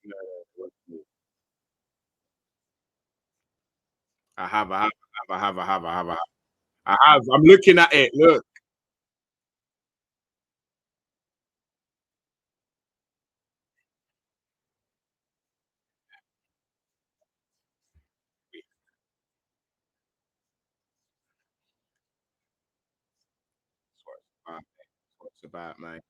No, I have, I have, I have, I have, I have, I have. I have. I'm looking at it. Look. That's what it's about, man.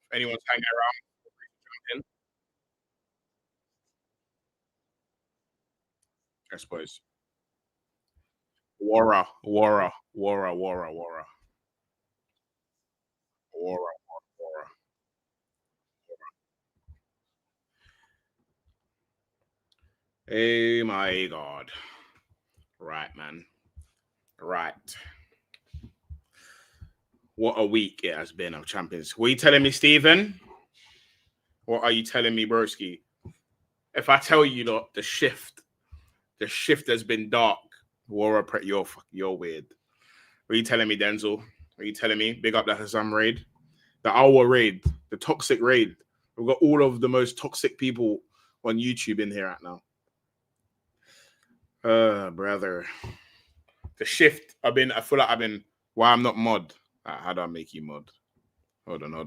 If anyone's hanging around, I suppose. Wara, Wara, Wara, Wara, Wara, Wara, Wara. Hey, my God. Right, man. Right. What a week it has been of champions. What are you telling me, Stephen? What are you telling me, broski? If I tell you that the shift has been dark. You're weird. What are you telling me, Denzel? What are you telling me? Big up the Hassan raid, the Alwa raid, the toxic raid. We've got all of the most toxic people on YouTube in here right now. Brother. The shift. I feel like I've been. Why I'm not mod? How do I make you mod? Hold on. How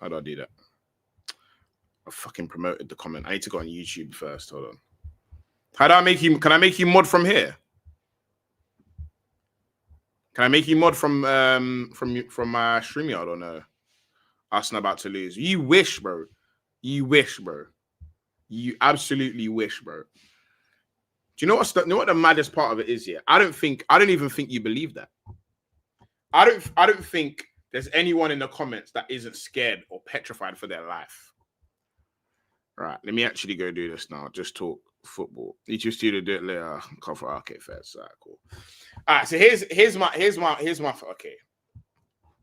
do I do that? I fucking promoted the comment. I need to go on YouTube first. Hold on. How do I make you? Can I make you mod from here? Can I make you mod from my StreamYard or no? Arsenal about to lose. You wish, bro. You wish, bro. You absolutely wish, bro. Do you know what the maddest part of it is? Yeah, I don't even think you believe that. I don't think there's anyone in the comments that isn't scared or petrified for their life. Right, let me actually go do this now. Just talk football. You just do it later. Cover. Okay, fair. So cool. All right, so here's my okay.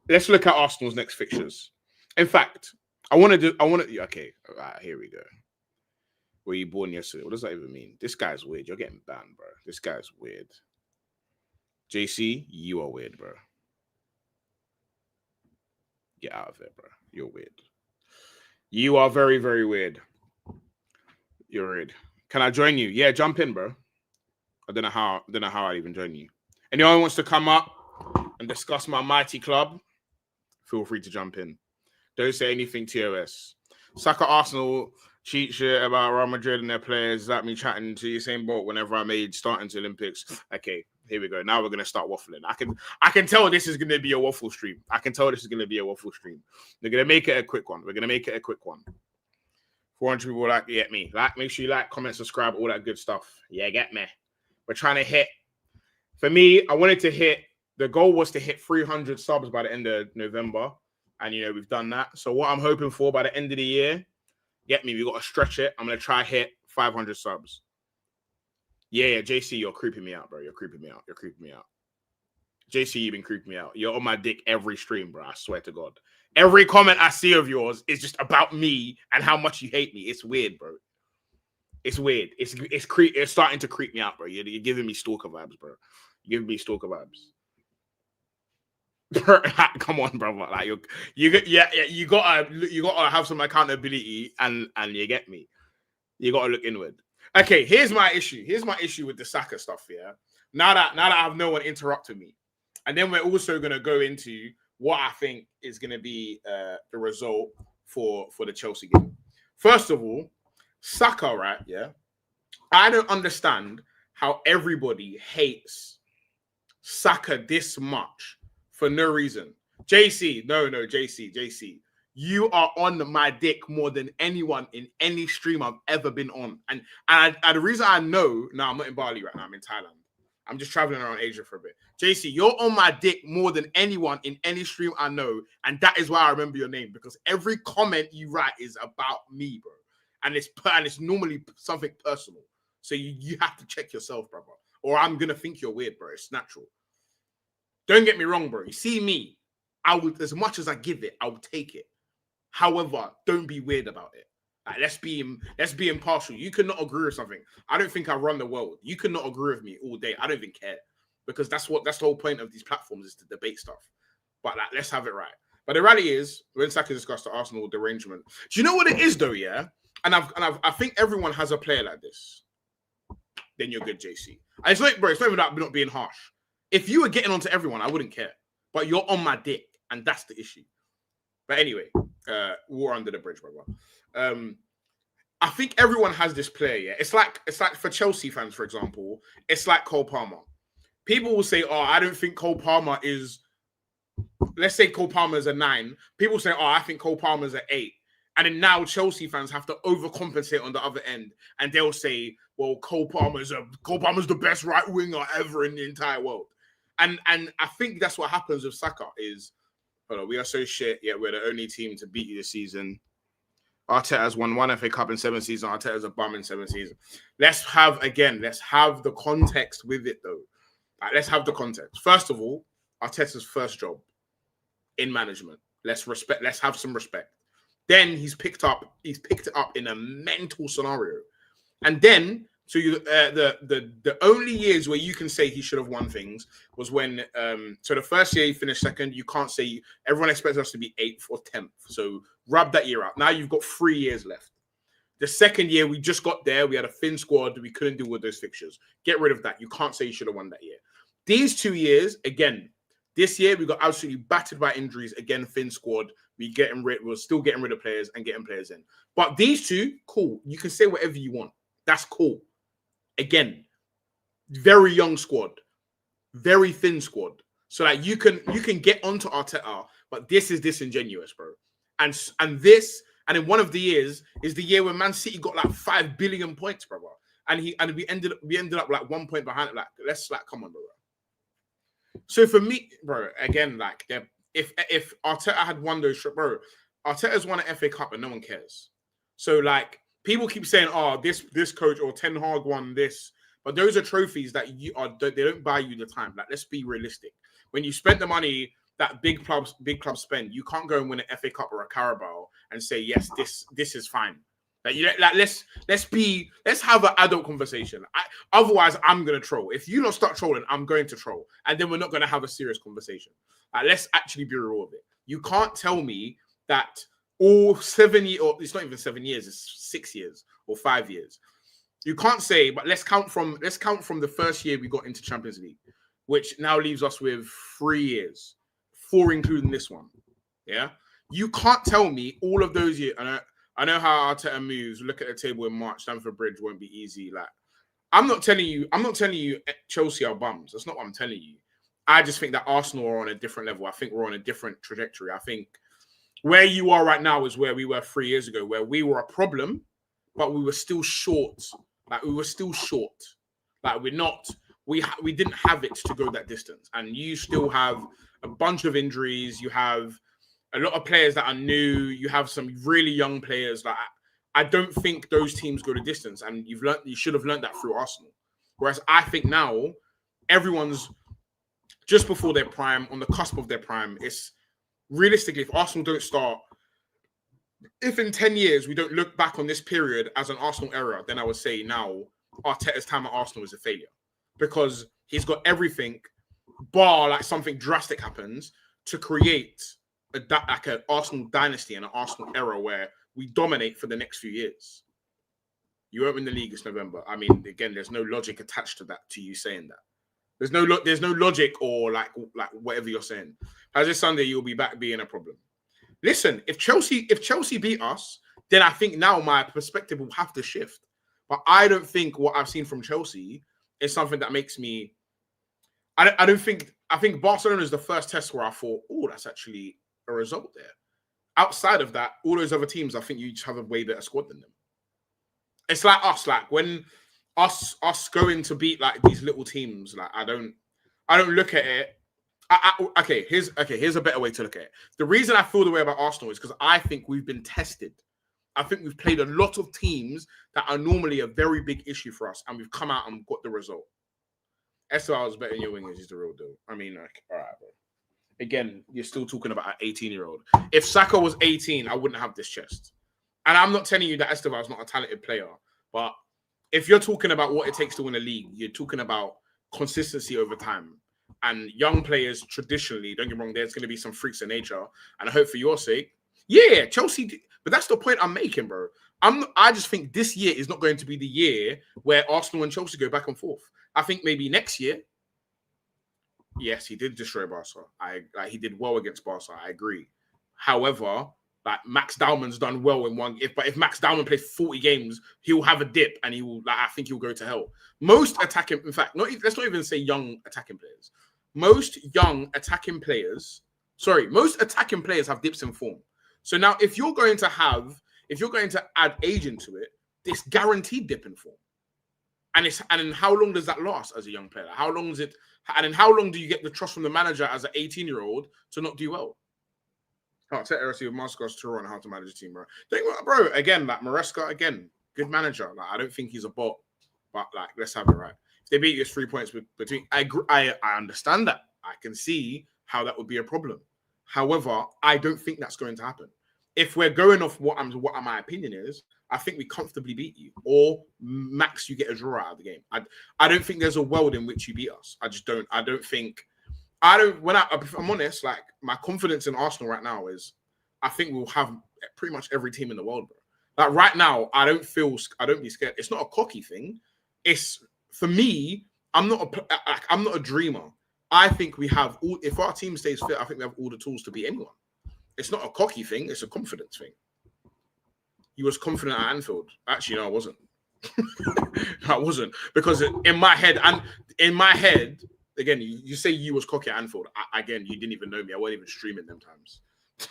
Let's look at Arsenal's next fixtures. In fact, I want to. Okay, all right, here we go. Were you born yesterday? What does that even mean? This guy's weird. You're getting banned, bro. This guy's weird. JC, you are weird, bro. Get out of it, bro. You're weird. You are very, very weird. You're weird. Can I join you? Yeah, jump in, bro. I don't know how I even join you. Anyone wants to come up and discuss my mighty club? Feel free to jump in. Don't say anything TOS. Saka Arsenal cheat shit about Real Madrid and their players. That me chatting to the same boat whenever I made starting to Olympics. Okay, here we go. Now we're gonna start waffling. I can tell this is gonna be a waffle stream. I can tell this is gonna be a waffle stream. We're gonna make it a quick one. 400 people like get me. Like, make sure you like, comment, subscribe, all that good stuff. Yeah, get me. We're trying to hit. For me, I wanted to hit. The goal was to hit 300 subs by the end of November. And, we've done that. So what I'm hoping for by the end of the year, get me, we got to stretch it. I'm going to try hit 500 subs. Yeah, JC, you're creeping me out, bro. You're creeping me out. JC, you've been creeping me out. You're on my dick every stream, bro. I swear to God. Every comment I see of yours is just about me and how much you hate me. It's weird, bro. It's weird. It's starting to creep me out, bro. You're giving me stalker vibes, bro. You're giving me stalker vibes. Come on, brother. Like you gotta have some accountability and you get me. You gotta look inward. Okay, here's my issue. Here's my issue with the Saka stuff. Yeah. Now that I have no one interrupting me, and then we're also gonna go into what I think is gonna be the result for the Chelsea game. First of all, Saka, right? Yeah. I don't understand how everybody hates Saka this much for no reason. JC, no, JC. You are on my dick more than anyone in any stream I've ever been on. And the reason I know, no, I'm not in Bali right now, I'm in Thailand. I'm just traveling around Asia for a bit. JC, you're on my dick more than anyone in any stream I know. And that is why I remember your name, because every comment you write is about me, bro. And it's normally something personal. So you have to check yourself, brother. Or I'm going to think you're weird, bro. It's natural. Don't get me wrong, bro. You see me, I would, as much as I give it, I would take it. However, don't be weird about it. Like, let's be impartial. You cannot agree with something. I don't think I run the world. You cannot agree with me all day. I don't even care, because that's the whole point of these platforms, is to debate stuff. But like, let's have it right. But the reality is, when Saka discussed the Arsenal derangement, do you know what it is though? Yeah, I think everyone has a player like this. Then you're good, JC. And it's not, bro. It's not even about not being harsh. If you were getting onto everyone, I wouldn't care. But you're on my dick, and that's the issue. But anyway, war under the bridge, brother. I think everyone has this player. Yeah, it's like for Chelsea fans, for example, it's like Cole Palmer. People will say, "Oh, I don't think Cole Palmer is." Let's say Cole Palmer is a 9. People say, "Oh, I think Cole Palmer is an 8." And then now Chelsea fans have to overcompensate on the other end, and they'll say, "Well, Cole Palmer's the best right winger ever in the entire world." And I think that's what happens with Saka is, hold on, we are so shit, yet we're the only team to beat you this season. Arteta has won 1 FA Cup in 7 seasons. Arteta's a bum in 7 seasons. Let's have the context with it though. Like, let's have the context. First of all, Arteta's first job in management. Let's have some respect. Then he's picked it up in a mental scenario. And then, so the only years where you can say he should have won things was when, so the first year he finished second. You can't say, everyone expects us to be 8th or 10th. So rub that year out. Now you've got 3 years left. The second year, we just got there. We had a thin squad. We couldn't deal with those fixtures. Get rid of that. You can't say you should have won that year. These 2 years, again, this year we got absolutely battered by injuries. Again, thin squad. We're still getting rid of players and getting players in. But these 2, cool. You can say whatever you want. That's cool. Again, very young squad, very thin squad. So like you can get onto Arteta, but this is disingenuous, bro. And in one of the years is the year when Man City got like 5 billion points, brother. And we ended up like 1 point behind. Like, let's like, come on, bro. So for me, bro, again, like if Arteta had won those, bro, Arteta's won an FA Cup and no one cares. So like people keep saying, "Oh, this coach or Ten Hag won this," but those are trophies that they don't buy you the time. Like, let's be realistic. When you spend the money that big clubs spend, you can't go and win an FA Cup or a Carabao and say, "Yes, this is fine." Let's have an adult conversation. Otherwise, I'm gonna troll. If you don't start trolling, I'm going to troll, and then we're not gonna have a serious conversation. Let's actually be real with it. You can't tell me that all 7 years, or it's not even 7 years, it's 6 years or 5 years. You can't say, but let's count from the first year we got into Champions League, which now leaves us with 3 years, 4 including this one. Yeah, you can't tell me all of those years. I know how Arteta moves. Look at the table in March. Stamford Bridge won't be easy. Like, I'm not telling you Chelsea are bums. That's not what I'm telling you. I just think that Arsenal are on a different level. I think we're on a different trajectory. I think where you are right now is where we were 3 years ago, where we were a problem, but we were still short. Like, we were still short. Like, we didn't have it to go that distance. And you still have a bunch of injuries. You have a lot of players that are new. You have some really young players. Like, I don't think those teams go the distance. And you should have learned that through Arsenal. Whereas I think now everyone's just before their prime, on the cusp of their prime. It's realistically, if Arsenal don't start, if in 10 years we don't look back on this period as an Arsenal era, then I would say now Arteta's time at Arsenal is a failure, because he's got everything, bar like something drastic happens, to create an Arsenal dynasty and an Arsenal era where we dominate for the next few years. You won't win the league this November. I mean, again, there's no logic attached to that, to you saying that. There's no logic or like whatever you're saying. As this Sunday, you'll be back being a problem. Listen, if Chelsea beat us, then I think now my perspective will have to shift. But I don't think what I've seen from Chelsea is something that makes me. I think Barcelona is the first test where I thought, oh, that's actually a result there. Outside of that, all those other teams, I think you just have a way better squad than them. It's like us, like when us going to beat like these little teams, like I don't look at it. Here's a better way to look at it. The reason I feel the way about Arsenal is because I think we've been tested. I think we've played a lot of teams that are normally a very big issue for us, and we've come out and got the result. SR was better than your wingers is the real deal. I mean, like, all right, bro. again, you're still talking about an 18-year-old. If Saka was 18, I wouldn't have this chest. And I'm not telling you that Esteban is not a talented player, but if you're talking about what it takes to win a league, you're talking about consistency over time. And young players, traditionally, don't get me wrong, there's going to be some freaks of nature. And I hope for your sake, yeah, Chelsea. But that's the point I'm making, bro. I just think this year is not going to be the year where Arsenal and Chelsea go back and forth. I think maybe next year, yes, he did destroy Barca. He did well against Barca. I agree. However, like Max Dowman's done well in one. If Max Dowman plays 40 games, he'll have a dip and he will. Like, I think he'll go to hell. Most attacking, in fact, let's not even say young attacking players. Most attacking players have dips in form. So now, if you're going to add age into it, this guaranteed dip in form. And how long does that last as a young player? How long is it? And then how long do you get the trust from the manager as an 18-year-old to not do well? Arteta with Marsco's tour on how to manage a team, bro. Bro, again, like Maresca, again, good manager. Like, I don't think he's a bot, but like, let's have it right. If they beat you, it's 3 points between. I understand that. I can see how that would be a problem. However, I don't think that's going to happen. If we're going off what my opinion is, I think we comfortably beat you, or max you get a draw out of the game. I don't think there's a world in which you beat us. I just don't. If I'm honest, like my confidence in Arsenal right now is, I think we'll have pretty much every team in the world, bro. Like right now, I don't be scared. It's not a cocky thing. It's for me. I'm not a dreamer. I think we have all. If our team stays fit, I think we have all the tools to beat anyone. It's not a cocky thing. It's a confidence thing. He was confident at Anfield. Actually, no, I wasn't. I wasn't, because in my head, again, you say you was cocky at Anfield. Again, you didn't even know me. I wasn't even streaming them times.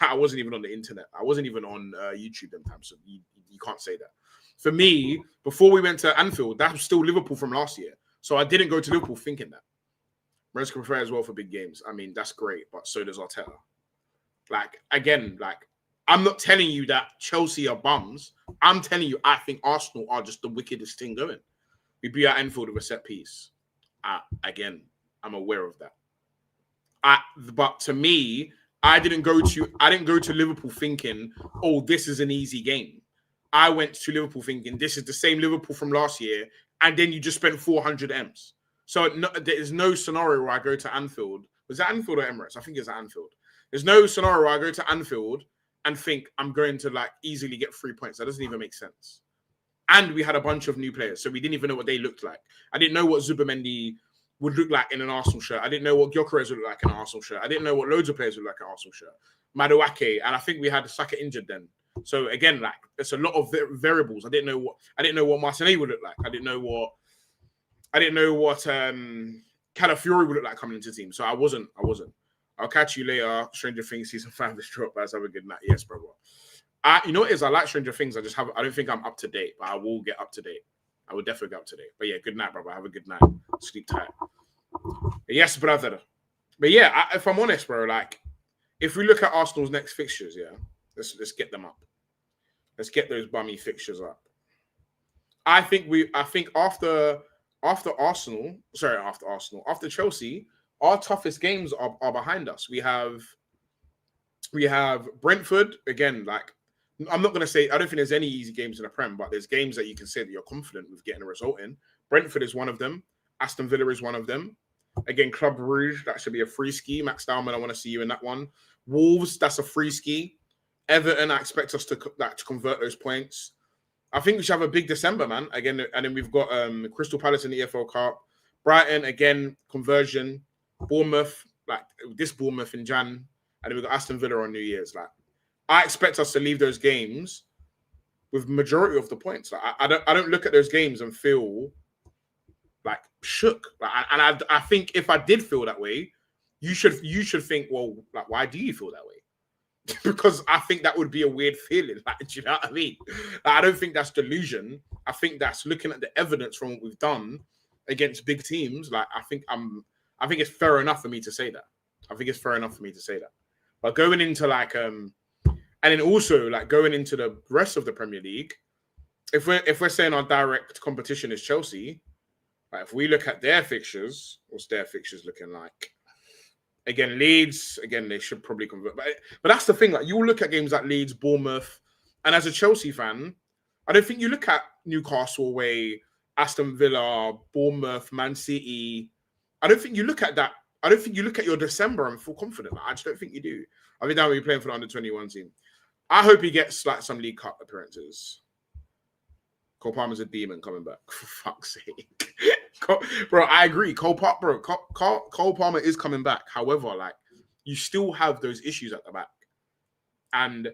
I wasn't even on the internet. I wasn't even on YouTube them times. So you can't say that. For me, before we went to Anfield, that was still Liverpool from last year. So I didn't go to Liverpool thinking that. Maresca prefer as well for big games. I mean, that's great, but so does Arteta. Like, again, like, I'm not telling you that Chelsea are bums. I'm telling you, I think Arsenal are just the wickedest thing going. We beat at Anfield with a set piece. Again, I'm aware of that. But to me, I didn't go to Liverpool thinking, oh, this is an easy game. I went to Liverpool thinking this is the same Liverpool from last year, and then you just spent 400 M's. So there is no scenario where I go to Anfield. Was that Anfield or Emirates? I think it's at Anfield. There's no scenario where I go to Anfield and think I'm going to like easily get 3 points. That doesn't even make sense. And we had a bunch of new players, so we didn't even know what they looked like. I didn't know what Zubimendi would look like in an Arsenal shirt. I didn't know what Gyökeres would look like in an Arsenal shirt. I didn't know what loads of players would look like in an Arsenal shirt. Madueke, and I think we had Saka injured then. So again, like it's a lot of variables. I didn't know what Martinelli would look like. I didn't know what Calafiori would look like coming into the team. So I wasn't. I'll catch you later. Stranger Things season 5 is dropped. Guys, have a good night. Yes, brother. You know what it is? I like Stranger Things. I don't think I'm up to date, but I will get up to date. I will definitely get up to date. But yeah, good night, brother. Have a good night. Sleep tight. Yes, brother. But yeah, if I'm honest, bro, like if we look at Arsenal's next fixtures, yeah, let's get them up. Let's get those bummy fixtures up. I think after Chelsea, our toughest games are behind us. We have Brentford again. Like, I'm not going to say I don't think there's any easy games in the Prem, but there's games that you can say that you're confident with getting a result in. Brentford is one of them. Aston Villa is one of them. Again, Club Brugge, that should be a free ski. Max Dowman, I want to see you in that one. Wolves, that's a free ski. Everton, I expect us to convert those points. I think we should have a big December, man. Again, and then we've got Crystal Palace in the EFL Cup. Brighton, again, conversion. Bournemouth, like this Bournemouth in Jan. And then we've got Aston Villa on New Year's. Like, I expect us to leave those games with majority of the points. Like, I don't look at those games and feel like shook. Like, I think if I did feel that way, you should think, well, like, why do you feel that way? Because I think that would be a weird feeling. Like, do you know what I mean? Like, I don't think that's delusion. I think that's looking at the evidence from what we've done against big teams. Like, I think it's fair enough for me to say that. But going into like and then also like going into the rest of the Premier League, if we're saying our direct competition is Chelsea, like if we look at their fixtures, what's their fixtures looking like? Again, Leeds, again, they should probably convert. But that's the thing. Like, you look at games like Leeds, Bournemouth, and as a Chelsea fan, I don't think you look at Newcastle away, Aston Villa, Bournemouth, Man City. I don't think you look at that. I don't think you look at your December and feel confident. Like, I just don't think you do. I think that will be playing for the under-21 team. I hope he gets like some League Cup appearances. Cole Palmer's a demon coming back. For fuck's sake. Bro, I agree. Cole Palmer is coming back. However, like, you still have those issues at the back. And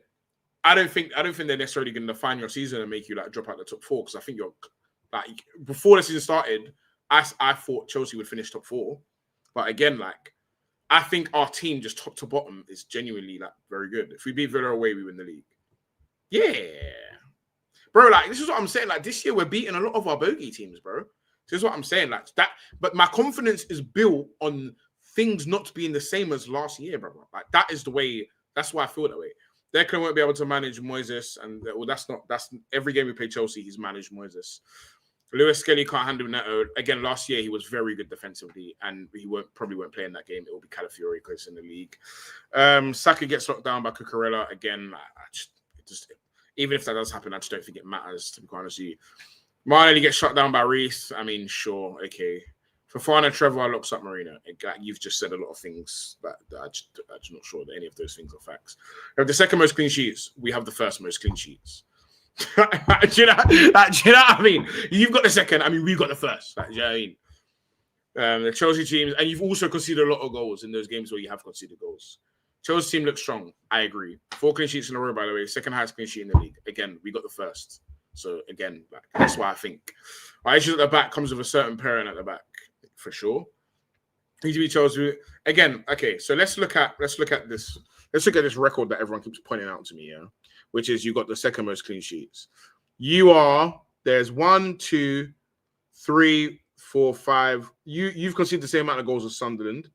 I don't think they're necessarily going to define your season and make you like drop out the top 4, because I think you're like, before the season started, I thought Chelsea would finish top 4. But again, like, I think our team just top to bottom is genuinely like very good. If we beat Villa away, we win the league. Yeah. Bro, like, this is what I'm saying. Like, this year we're beating a lot of our bogey teams, bro. This is what I'm saying. Like, that, but my confidence is built on things not being the same as last year, bro. Like, that is the way, that's why I feel that way. Declan won't be able to manage Moises, and well, that's every game we play Chelsea, he's managed Moises. Lewis Skelly can't handle Neto. Again, last year he was very good defensively, and he probably won't play in that game. It will be Calafiori because in the league. Saka gets locked down by Cucurella again. Even if that does happen, I just don't think it matters, to be quite honest with you. Marley gets shut down by Reece. I mean, sure, okay. Fofana, Trevor locks up Marina. You've just said a lot of things, but I'm just not sure that any of those things are facts. We have the second most clean sheets. We have the first most clean sheets. Do you know what I mean? You've got the second. I mean, we've got the first. Do you know what I mean? The Chelsea teams, and you've also conceded a lot of goals in those games where you have conceded goals. Chelsea team looks strong. I agree. 4 clean sheets in a row, by the way. Second highest clean sheet in the league. Again, we got the first. So again, that's why I think our issues at the back comes with a certain pairing at the back for sure. Need to be Chelsea again. Okay, so let's look at this. Let's look at this record that everyone keeps pointing out to me. Yeah, which is you got the second most clean sheets. There's 1, 2, 3, 4, 5. You've conceded the same amount of goals as Sunderland.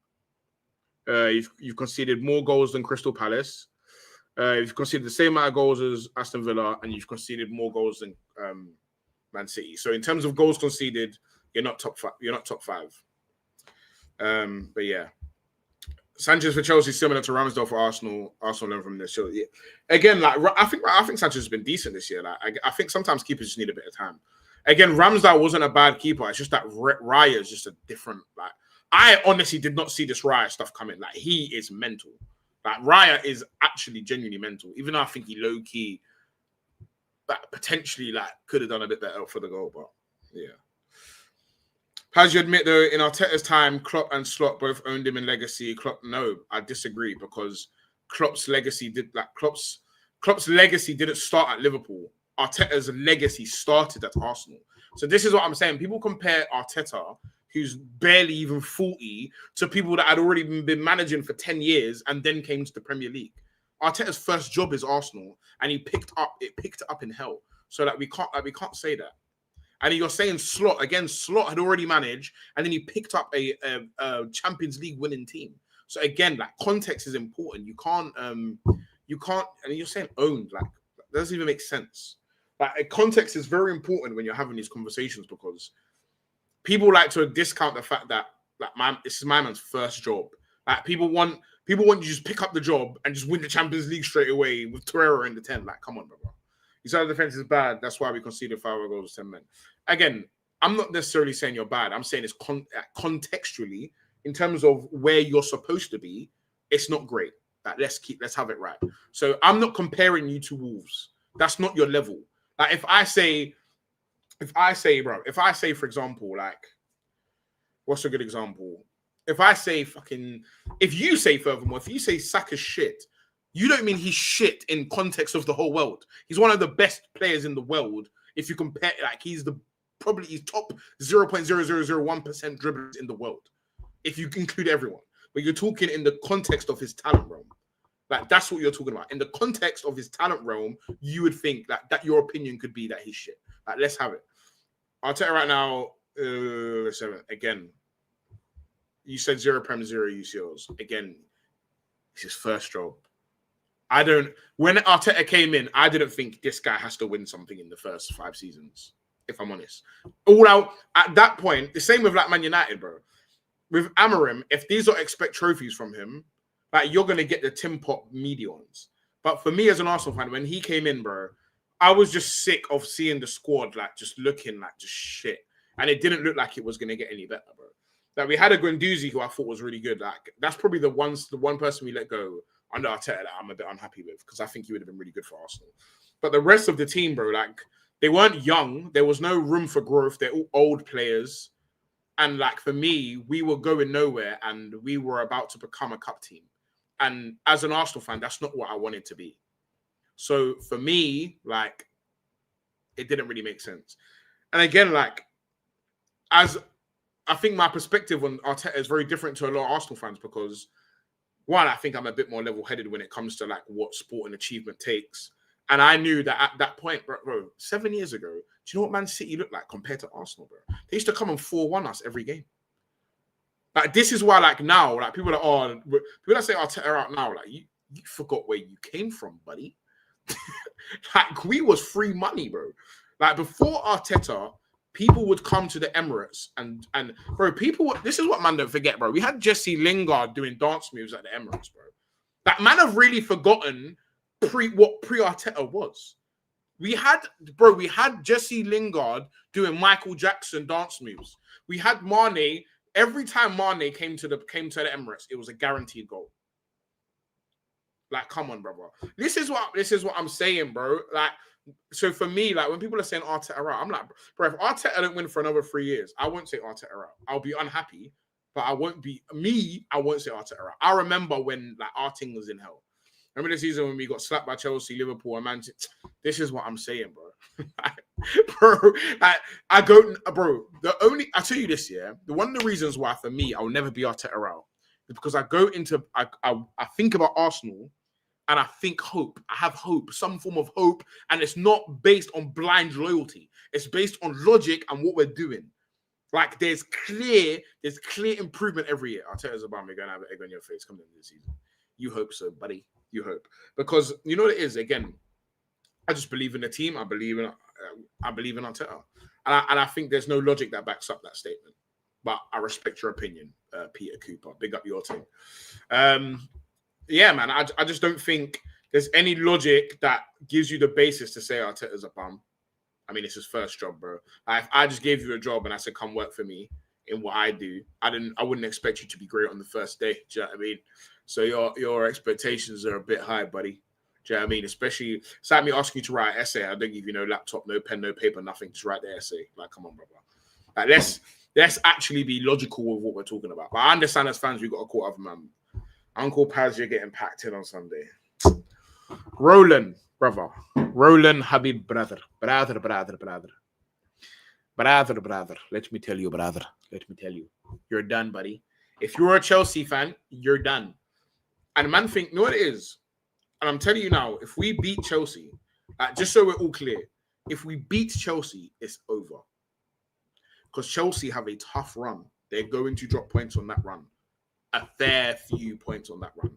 You've conceded more goals than Crystal Palace. You've conceded the same amount of goals as Aston Villa, and you've conceded more goals than Man City. So in terms of goals conceded, you're not top 5. You're not top 5. But yeah, Sanchez for Chelsea similar to Ramsdale for Arsenal. Arsenal learn from this. So yeah, again, like I think Sanchez has been decent this year. Like I think sometimes keepers just need a bit of time. Again, Ramsdale wasn't a bad keeper. It's just that Raya is just a different. Like, I honestly did not see this Raya stuff coming. Like, he is mental. Like, Raya is actually genuinely mental. Even though I think he low key, potentially like could have done a bit better for the goal. But yeah. As you admit, though, in Arteta's time, Klopp and Slot both owned him in legacy. Klopp, no, I disagree, because Klopp's legacy didn't start at Liverpool. Arteta's legacy started at Arsenal. So this is what I'm saying. People compare Arteta, who's barely even 40, to people that had already been managing for 10 years and then came to the Premier League. Arteta's first job is Arsenal, and he picked it up in hell. So that we can't say that. And you're saying Slot had already managed, and then he picked up a Champions League winning team. So again, like, context is important. You can't, and you're saying owned, like, that doesn't even make sense. Like, context is very important when you're having these conversations, because people like to discount the fact that, like, this is my man's first job. Like, people want you to just pick up the job and just win the Champions League straight away with Torreira in the 10. Like, come on, brother. You said the defense is bad. That's why we conceded 5 goals to 10 men. Again, I'm not necessarily saying you're bad. I'm saying it's contextually, in terms of where you're supposed to be, it's not great. Like, let's have it right. So I'm not comparing you to Wolves. That's not your level. Like, if I say, for example, like, what's a good example? If you say Saka's shit, you don't mean he's shit in context of the whole world. He's one of the best players in the world. If you compare, like, he's top 0.0001% dribblers in the world, if you include everyone. But you're talking in the context of his talent realm. Like, that's what you're talking about. In the context of his talent realm, you would think that your opinion could be that he's shit. Like, let's have it. I'll tell you right now, 7. Again, you said 0 Prem, 0 UCLs. Again, it's his first job. When Arteta came in, I didn't think this guy has to win something in the first 5 seasons, if I'm honest. All out at that point, the same with like Man United, bro. with Amorim, if these are expect trophies from him, like you're gonna get the Tim Pot media ones. But for me as an Arsenal fan, when he came in, bro, I was just sick of seeing the squad like just looking like just shit, and it didn't look like it was gonna get any better, bro. Like we had a Guendouzi who I thought was really good. Like that's probably the one person we let go under Arteta that I'm a bit unhappy with because I think he would have been really good for Arsenal. But the rest of the team, bro, like they weren't young. There was no room for growth. They're all old players. And like for me, we were going nowhere and we were about to become a cup team. And as an Arsenal fan, that's not what I wanted to be. So for me, like, it didn't really make sense. And again, like, as I think my perspective on Arteta is very different to a lot of Arsenal fans because, one, I think I'm a bit more level-headed when it comes to like what sport and achievement takes. And I knew that at that point, bro, 7 years ago, do you know what Man City looked like compared to Arsenal, bro? They used to come and 4-1 us every game. Like, this is why, like, now, like, people that say Arteta out now, like, you forgot where you came from, buddy. Like, we was free money, bro. Like, before Arteta, people would come to the Emirates and bro, this is what man don't forget, bro. We had Jesse Lingard doing dance moves at the Emirates, bro. That man have really forgotten what pre-Arteta was. We had Jesse Lingard doing Michael Jackson dance moves. We had Mane. Every time Mane came to the Emirates, it was a guaranteed goal. Like, come on, brother. This is what I'm saying, bro. Like, so for me, like when people are saying Arteta out, I'm like, bro, if Arteta don't win for another 3 years, I won't say Arteta out. I'll be unhappy, but I won't say Arteta out. I remember when like Arting was in hell. Remember the season when we got slapped by Chelsea, Liverpool, and Man City? This is what I'm saying, bro. Bro, like, I tell you this, yeah. One of the reasons why for me I'll never be Arteta out is because I think about Arsenal and I think hope. I have hope, some form of hope, and it's not based on blind loyalty. It's based on logic and what we're doing. Like there's clear improvement every year. Arteta's about me going to have an egg on your face coming into the season. You hope so, buddy. You hope. Because you know what it is, again, I just believe in the team. I believe in Arteta. And I think there's no logic that backs up that statement. But I respect your opinion, Peter Cooper. Big up your team. Yeah, man, I just don't think there's any logic that gives you the basis to say Arteta's a bum. I mean, it's his first job, bro. Like, if I just gave you a job and I said, come work for me in what I do, I wouldn't expect you to be great on the first day. Do you know what I mean? So your expectations are a bit high, buddy. Do you know what I mean? Especially, it's like me asking you to write an essay. I don't give you no laptop, no pen, no paper, nothing. Just write the essay. Like, come on, brother. Like, let's actually be logical with what we're talking about. But I understand as fans, we've got a quarter of a man. Uncle Paz, you're getting packed in on Sunday. Roland, brother. Roland Habib, brother. Brother. Let me tell you, brother. Let me tell you. You're done, buddy. If you're a Chelsea fan, you're done. And man think, you know what it is? And I'm telling you now, if we beat Chelsea, just so we're all clear, if we beat Chelsea, it's over. Because Chelsea have a tough run. They're going to drop points on that run. A fair few points on that run.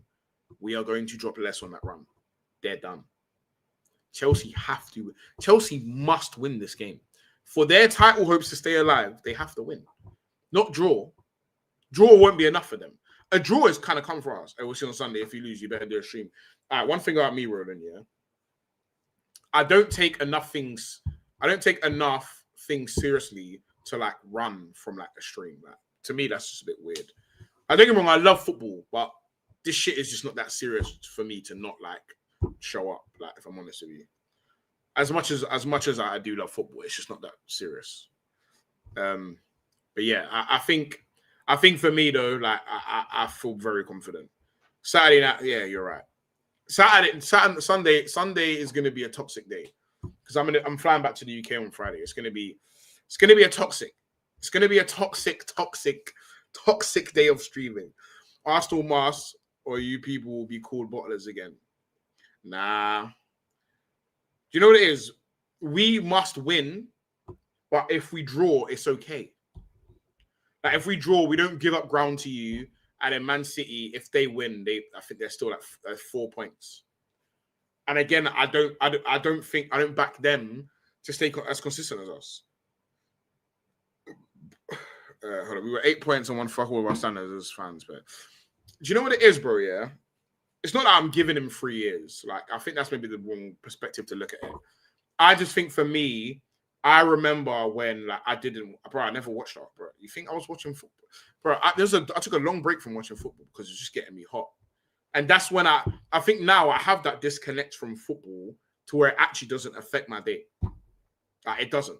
We are going to drop less on that run. They're done. Chelsea must win this game. For their title hopes to stay alive, they have to win. Not draw. Draw won't be enough for them. A draw is kind of come for us. We'll see on Sunday. If you lose, you better do a stream. All right, one thing about me, Roland, yeah. I don't take enough things seriously to like run from like a stream. Like, to me, that's just a bit weird. I don't get me wrong, I love football, but this shit is just not that serious for me to not like show up. Like, if I'm honest with you, as much as I do love football, it's just not that serious. But yeah, I think for me though, like I feel very confident. Saturday night, yeah, you're right. Sunday is going to be a toxic day because I'm flying back to the UK on Friday. It's going to be a toxic day of streaming. Arsenal must, or you people will be called bottlers again. Nah. Do you know what it is? We must win, but if we draw, it's okay. Like if we draw, we don't give up ground to you. And then Man City, if they win, I think they're still at 4 points. And again, I don't back them to stay as consistent as us. Hold on. We were 8 points and one fuck all of our standards as fans, but do you know what it is, bro? Yeah, it's not that I'm giving him 3 years. Like, I think that's maybe the wrong perspective to look at it. I just think for me, I remember when like I never watched that, bro. You think I was watching football, bro? I took a long break from watching football because it's just getting me hot, and that's when I think now I have that disconnect from football to where it actually doesn't affect my day. Like, it doesn't.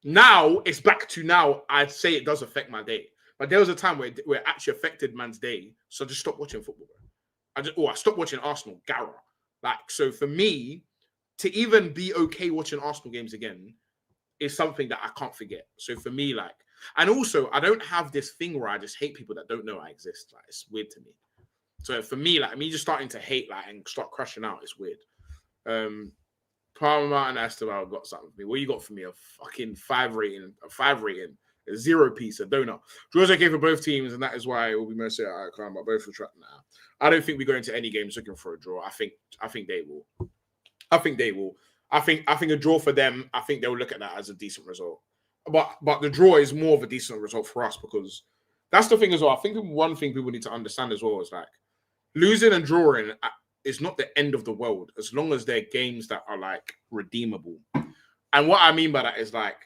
Now it's back to now. I'd say it does affect my day, but there was a time where it actually affected man's day. So I just stopped watching football, bro. I stopped watching Arsenal, Gara. Like, so for me, to even be okay watching Arsenal games again is something that I can't forget. So for me, like, and also I don't have this thing where I just hate people that don't know I exist. Like, it's weird to me. So for me, like, me just starting to hate like and start crashing out, it's weird. Palmer and Esteban got something for me. What you got for me? A fucking 5 rating, a 0 piece, a donut. Draws okay for both teams, and that is why it will be mostly at outcome, but both will track now. I don't think we go into any games looking for a draw. I think they will. I think they will. I think a draw for them, I think they'll look at that as a decent result. But the draw is more of a decent result for us because that's the thing as well. I think one thing people need to understand as well is like losing and drawing is not the end of the world as long as they're games that are like redeemable. And what I mean by that is like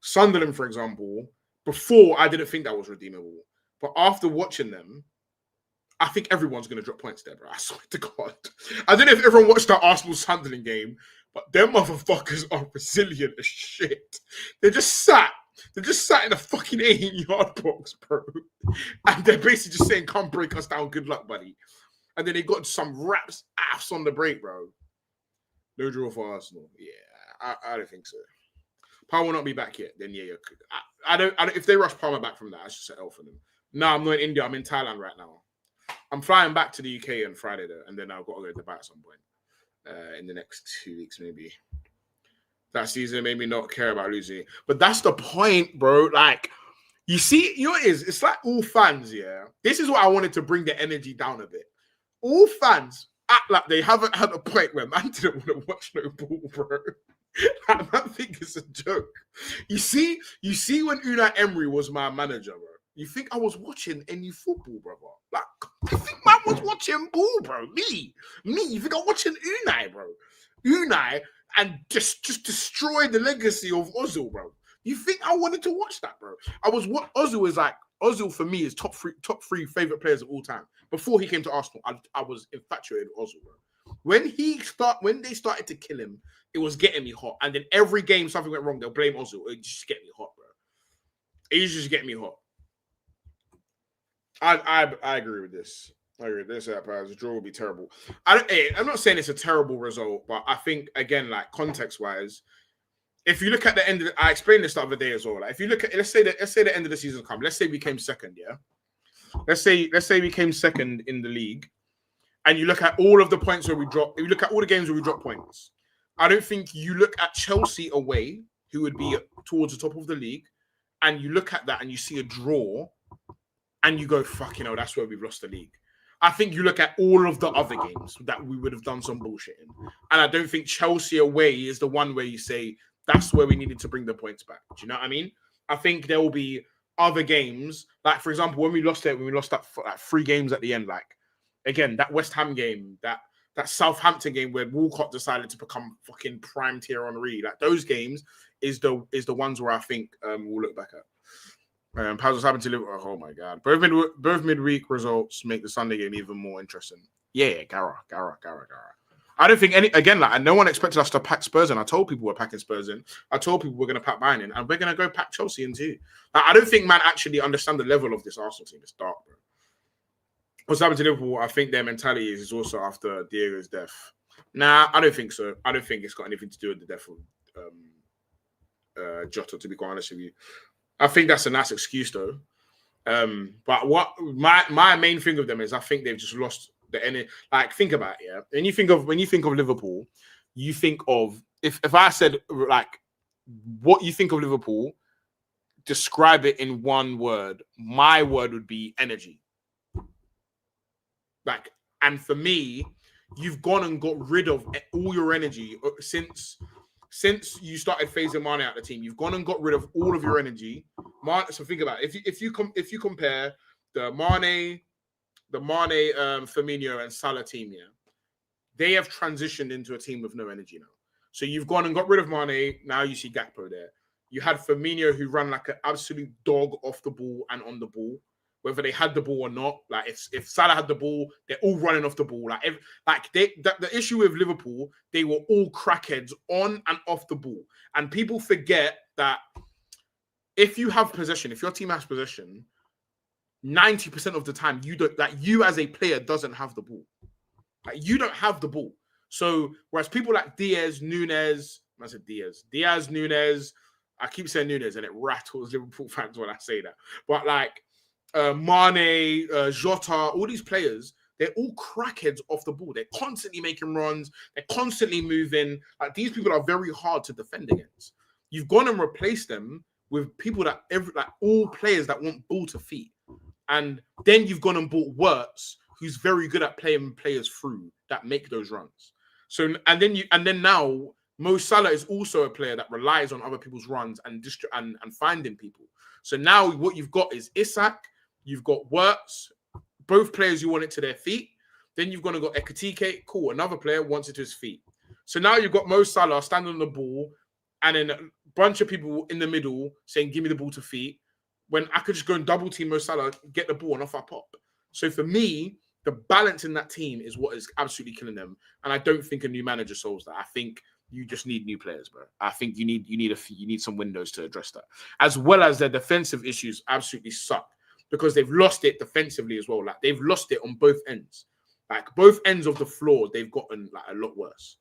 Sunderland, for example, before I didn't think that was redeemable. But after watching them, I think everyone's going to drop points there, bro. I swear to God. I don't know if everyone watched that Arsenal-Sunderland game, but them motherfuckers are resilient as shit. They just sat in a fucking 18-yard box, bro. And they're basically just saying, come break us down. Good luck, buddy. And then they got some raps ass on the break, bro. No draw for Arsenal. Yeah, I don't think so. Palmer will not be back yet. Then yeah. I don't. If they rush Palmer back from that, that's just an L for them. No, I'm not in India. I'm in Thailand right now. I'm flying back to the UK on Friday though, and then I've got to go to Dubai at some point in the next 2 weeks maybe. That season made me not care about losing, but that's the point, bro. Like, you see, you know what it is? It's like all fans, yeah. This is what I wanted to bring the energy down a bit. All fans act like they haven't had a point where man didn't want to watch no ball, bro. Like, man think it's a joke. You see when Unai Emery was my manager, bro. You think I was watching any football, brother? Like, you think man was watching ball, bro? Me. You think I'm watching Unai, bro? Unai and just destroy the legacy of Ozil, bro. You think I wanted to watch that, bro? Ozil is like. Ozil for me is top three favorite players of all time. Before he came to Arsenal, I was infatuated with Ozil, bro. When they started to kill him, it was getting me hot. And then every game something went wrong, they'll blame Ozil. It just get me hot, bro. It just get me hot. I agree with this. I agree with this. The draw will be terrible. I'm not saying it's a terrible result, but I think again, like context-wise. If you look at the end, I explained this the other day as well. Like if you look at, let's say the end of the season come. Let's say we came second, yeah. Let's say we came second in the league, and you look at all of the points where we drop. If you look at all the games where we drop points, I don't think you look at Chelsea away, who would be towards the top of the league, and you look at that and you see a draw, and you go, "Fuck, that's where we've lost the league." I think you look at all of the other games that we would have done some bullshit in, and I don't think Chelsea away is the one where you say. That's where we needed to bring the points back. Do you know what I mean? I think there will be other games, like for example, when we lost that 3 games at the end, like again that West Ham game, that Southampton game where Walcott decided to become fucking prime tier Henry, like those games is the ones where I think we'll look back at. How's happened to Liverpool? Oh my god! Both midweek results make the Sunday game even more interesting. Yeah, Gara. I don't think no one expected us to pack Spurs in. I told people we're packing Spurs in. I told people we're going to pack Bayern in, and we're going to go pack Chelsea in too. Like, I don't think man actually understand the level of this Arsenal team. It's dark, bro. What's happened to Liverpool? I think their mentality is also after Diego's death. Nah, I don't think so. I don't think it's got anything to do with the death of Jota, to be quite honest with you. I think that's a nice excuse though. But what my main thing of them is I think they've just lost the energy. Like, think about it, yeah. When you think of Liverpool, you think of if I said like what you think of Liverpool, describe it in one word. My word would be energy. Like, and for me, you've gone and got rid of all your energy since since you started phasing Mane out of the team, you've gone and got rid of all of your energy. So think about it. If you compare the Mane, Firmino, and Salah team, yeah, they have transitioned into a team with no energy now. So you've gone and got rid of Mane. Now you see Gakpo there. You had Firmino, who ran like an absolute dog off the ball and on the ball, whether they had the ball or not. Like if Salah had the ball, they're all running off the ball. The issue with Liverpool, they were all crackheads on and off the ball. And people forget that if you have possession, if your team has possession, 90% of the time you as a player doesn't have the ball. Like you don't have the ball. So whereas people like Diaz, Nunez, I keep saying Nunez and it rattles Liverpool fans when I say that. But like Mane, Jota, all these players, they're all crackheads off the ball. They're constantly making runs. They're constantly moving. Like these people are very hard to defend against. You've gone and replaced them with people all players that want ball to feet. And then you've gone and bought Wirtz, who's very good at playing players through that make those runs. So and then now Mo Salah is also a player that relies on other people's runs and finding people. So now what you've got is Isak, you've got Wirtz, both players you want it to their feet. Then you've gone and got Ekitike, cool, another player wants it to his feet. So now you've got Mo Salah standing on the ball and then a bunch of people in the middle saying, give me the ball to feet. When I could just go and double team Mo Salah, get the ball and off I pop. So for me, the balance in that team is what is absolutely killing them. And I don't think a new manager solves that. I think you just need new players, bro. I think you need some windows to address that. As well as their defensive issues absolutely suck because they've lost it defensively as well. Like they've lost it on both ends. Like both ends of the floor, they've gotten like a lot worse.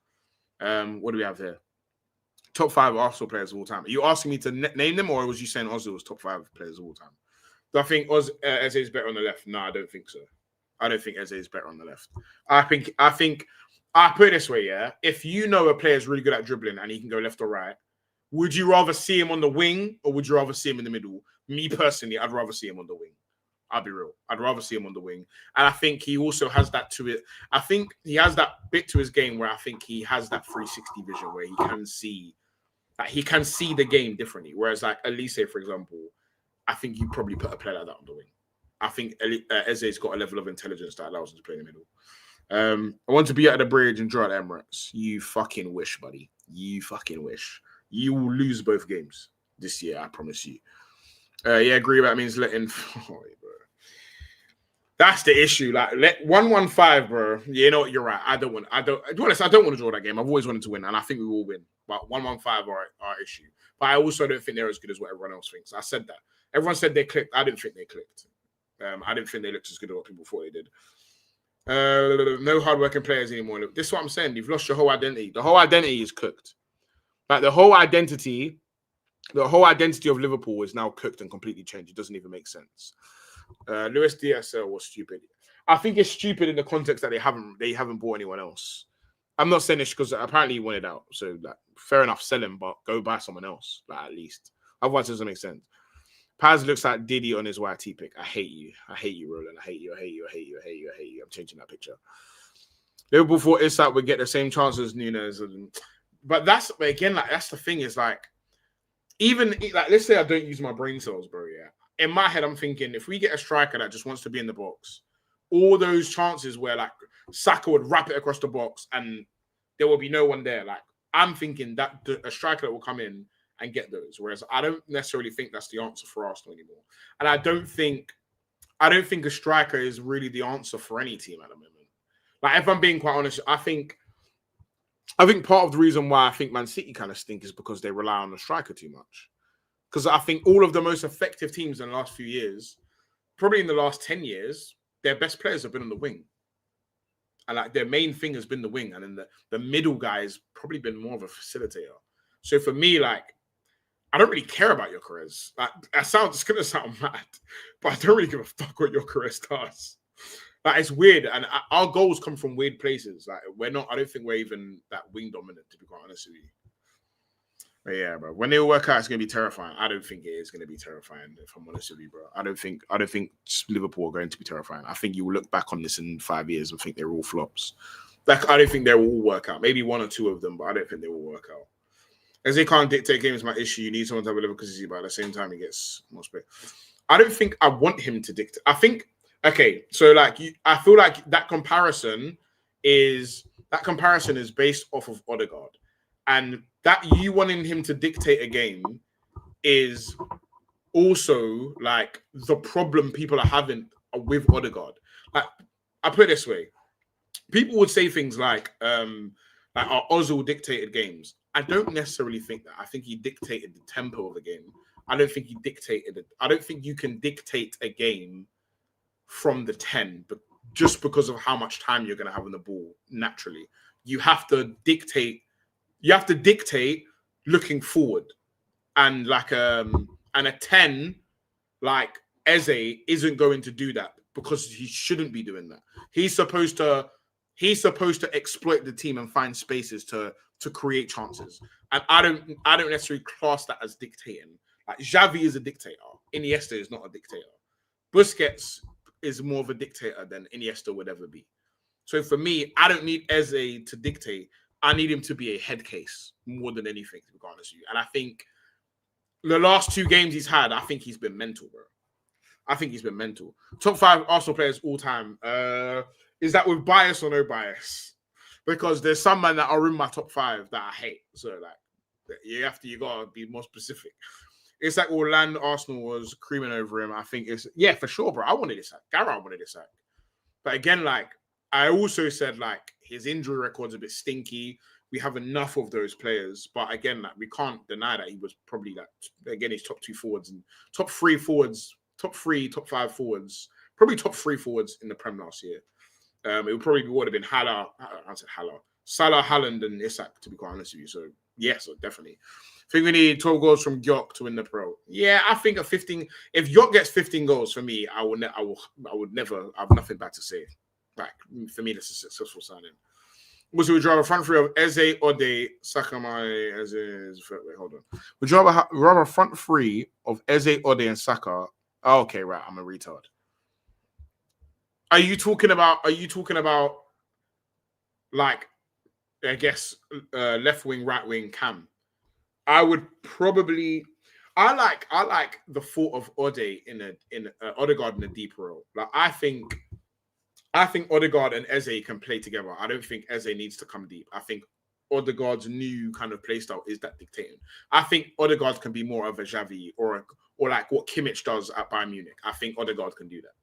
What do we have here? Top 5 Arsenal players of all time. Are you asking me to name them, or was you saying Ozil was top 5 players of all time? Do I think Eze is better on the left? No, I don't think so. I don't think Eze is better on the left. I think I put it this way, yeah. If you know a player is really good at dribbling and he can go left or right, would you rather see him on the wing or would you rather see him in the middle? Me personally, I'd rather see him on the wing. I'll be real. I'd rather see him on the wing. And I think he also has that to it. I think he has that bit to his game where I think he has that 360 vision where he can see the game differently. Whereas like Elise, for example, I think you probably put a player like that on the wing. I think Eze's got a level of intelligence that allows him to play in the middle. I want to be at the bridge and draw at Emirates. You fucking wish, buddy. You fucking wish. You will lose both games this year, I promise you. Yeah, agree about means letting... Oh, bro. That's the issue. Like, let 1-1-5, bro. You know what? You're right. I don't want to draw that game. I've always wanted to win, and I think we will win. But 1-1-5 are our issue. But I also don't think they're as good as what everyone else thinks. I said that. Everyone said they clicked. I didn't think they clicked. I didn't think they looked as good as what people thought they did. No hardworking players anymore. Look, this is what I'm saying. You've lost your whole identity. The whole identity is cooked. Like the whole identity of Liverpool is now cooked and completely changed. It doesn't even make sense. Luis DSL was stupid. I think it's stupid in the context that they haven't bought anyone else. I'm not saying this because apparently he wanted out. So like, fair enough, sell him, but go buy someone else. Like, at least. Otherwise, it doesn't make sense. Paz looks like Diddy on his YT pick. I hate you. I hate you, Roland. I hate you. I hate you. I hate you. I hate you. I hate you. I'm changing that picture. Liverpool thought Isak would get the same chance as Nunez. But that's the thing is like, even like, let's say I don't use my brain cells, bro. Yeah. In my head, I'm thinking if we get a striker that just wants to be in the box, all those chances where like Saka would wrap it across the box and there will be no one there. Like I'm thinking that a striker that will come in and get those. Whereas I don't necessarily think that's the answer for Arsenal anymore. And I don't think a striker is really the answer for any team at the moment. Like if I'm being quite honest, I think part of the reason why I think Man City kind of stink is because they rely on the striker too much. Because I think all of the most effective teams in the last few years, probably in the last 10 years, their best players have been on the wing. And like their main thing has been the wing. And then the middle guy has probably been more of a facilitator. So for me, like, I don't really care about Gyökeres. Like, it's going to sound mad, but I don't really give a fuck what Gyökeres does. Like, it's weird. And our goals come from weird places. Like, I don't think we're even that wing dominant, to be quite honest with you. But yeah, bro. When they all work out, it's going to be terrifying. I don't think it is going to be terrifying, if I'm honest with you, bro. I don't think Liverpool are going to be terrifying. I think you will look back on this in 5 years and think they're all flops. Like, I don't think they will all work out. Maybe one or two of them, but I don't think they will work out. As they can't dictate games, my issue. You need someone to have a level consistency, but at the same time, he gets more space. I don't think I want him to dictate. I think so like I feel like that comparison is based off of Odegaard, and that you wanting him to dictate a game is also like the problem people are having with Odegaard. Like I put it this way, people would say things like Ozil dictated games. I don't necessarily think that. I think he dictated the tempo of the game. I don't think he dictated it. I don't think you can dictate a game from the 10, but just because of how much time you're going to have on the ball naturally. You have to dictate looking forward. And like and a 10 like Eze isn't going to do that because he shouldn't be doing that. He's supposed to exploit the team and find spaces to create chances. And I don't necessarily class that as dictating. Like Xavi is a dictator. Iniesta is not a dictator. Busquets is more of a dictator than Iniesta would ever be. So for me, I don't need Eze to dictate. I need him to be a head case more than anything, to be honest with you. And I think the last 2 games he's had, I think he's been mental, bro. I think he's been mental. Top 5 Arsenal players all time. Is that with bias or no bias? Because there's some men that are in my top 5 that I hate. So like, you gotta be more specific. It's like Orlando Arsenal was creaming over him. I think it's for sure, bro. I wanted this sack. Garrett wanted this sack. But again, like I also said, like his injury record's a bit stinky. We have enough of those players, but again, like we can't deny that he was probably like again his top 2 forwards and top 5 forwards, probably top 3 forwards in the Prem last year. It probably would have been Salah, Haaland, and Isak, to be quite honest with you. So yes, definitely. I think we need 12 goals from Gyok to win the Pro. Yeah, I think if Gyok gets 15 goals for me, I would never have nothing bad to say. Like for me, that's a successful signing. Also, would you rather front 3 of Eze, Ode, Saka, Eze? Wait, hold on. Would you rather front 3 of Eze, Ode, and Saka? Oh, okay, right. I'm a retard. Are you talking about like I guess left wing, right wing, Cam? I would probably I like the thought of Ode in Odegaard in a deep role. Like I think Odegaard and Eze can play together. I don't think Eze needs to come deep. I think Odegaard's new kind of play style is that dictating. I think Odegaard can be more of a Xavi or like what Kimmich does at Bayern Munich. I think Odegaard can do that.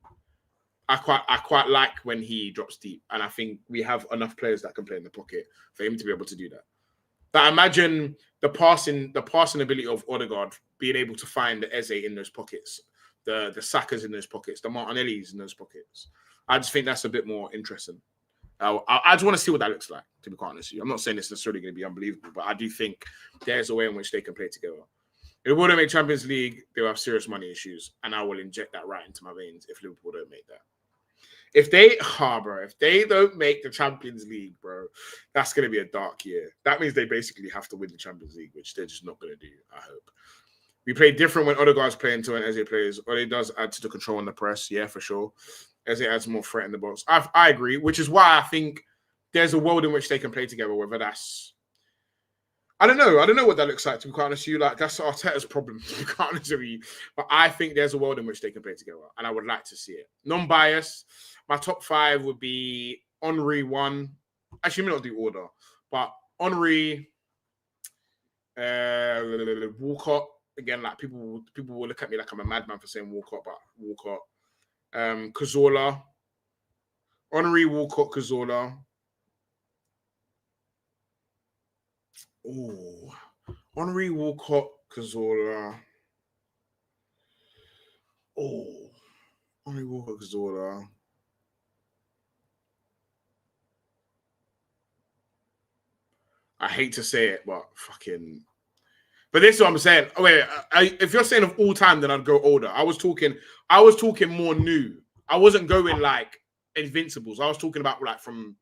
I quite like when he drops deep, and I think we have enough players that can play in the pocket for him to be able to do that. But imagine the passing ability of Odegaard being able to find the Eze in those pockets, the Sakas in those pockets, the Martinellis in those pockets. I just think that's a bit more interesting. I just want to see what that looks like, to be quite honest with you. I'm not saying it's necessarily going to be unbelievable, but I do think there's a way in which they can play together. If Liverpool don't make Champions League, they'll have serious money issues, and I will inject that right into my veins if Liverpool don't make that. If they don't make the Champions League, bro, that's going to be a dark year. That means they basically have to win the Champions League, which they're just not going to do, I hope. We play different when Odegaard's playing to when Eze plays. Ode does add to the control in the press, yeah, for sure. Eze adds more threat in the box. I agree, which is why I think there's a world in which they can play together, whether that's... I don't know what that looks like, to be quite honest with you. Like, that's Arteta's problem, to be quite honest with you. But I think there's a world in which they can play together, and I would like to see it. Non-biased, my top 5 would be Henry 1. Actually, let me not do order. But Henry, Walcott. Again, like people will look at me like I'm a madman for saying Walcott, but Walcott. Cazorla. Henry, Walcott, Cazorla. Oh, Henry, Walcott, Cazorla. Oh, Henry, Walcott, Cazorla. I hate to say it, but fucking... But this is what I'm saying. Oh, wait, if you're saying of all time, then I'd go older. I was talking more new. I wasn't going like Invincibles. I was talking about like from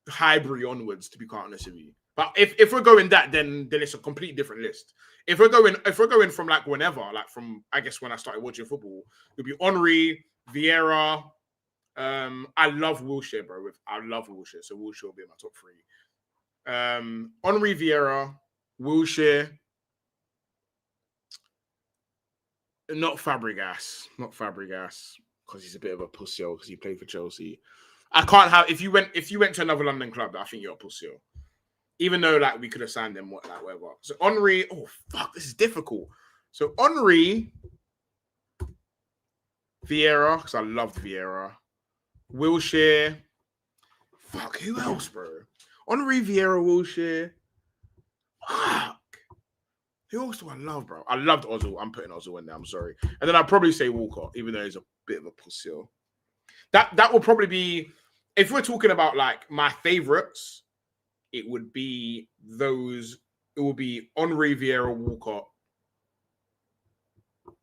Highbury onwards, to be quite honest with you. But if we're going that, then it's a completely different list. If we're going from like whenever, like from I guess when I started watching football, it'd be Henry, Vieira. I love Wilshere, bro. I love Wilshere, so Wilshere will be in my top 3. Henry, Vieira, Wilshere. Not Fabregas. Not Fabregas. Because he's a bit of a pussy because he played for Chelsea. I can't have if you went to another London club, I think you're a pussy. Even though like we could have signed him, whatever. So Henry, oh fuck, this is difficult. So Henry, Vieira, because I loved Vieira. Wilshere. Fuck, who else, bro? Henry, Vieira, Wilshere. Fuck. Who else do I love, bro? I loved Ozil. I'm putting Ozil in there. I'm sorry. And then I'd probably say Walcott, even though he's a bit of a pussy. That will probably be, if we're talking about like my favorites, it would be those. It will be Henry, Vieira, Walcott,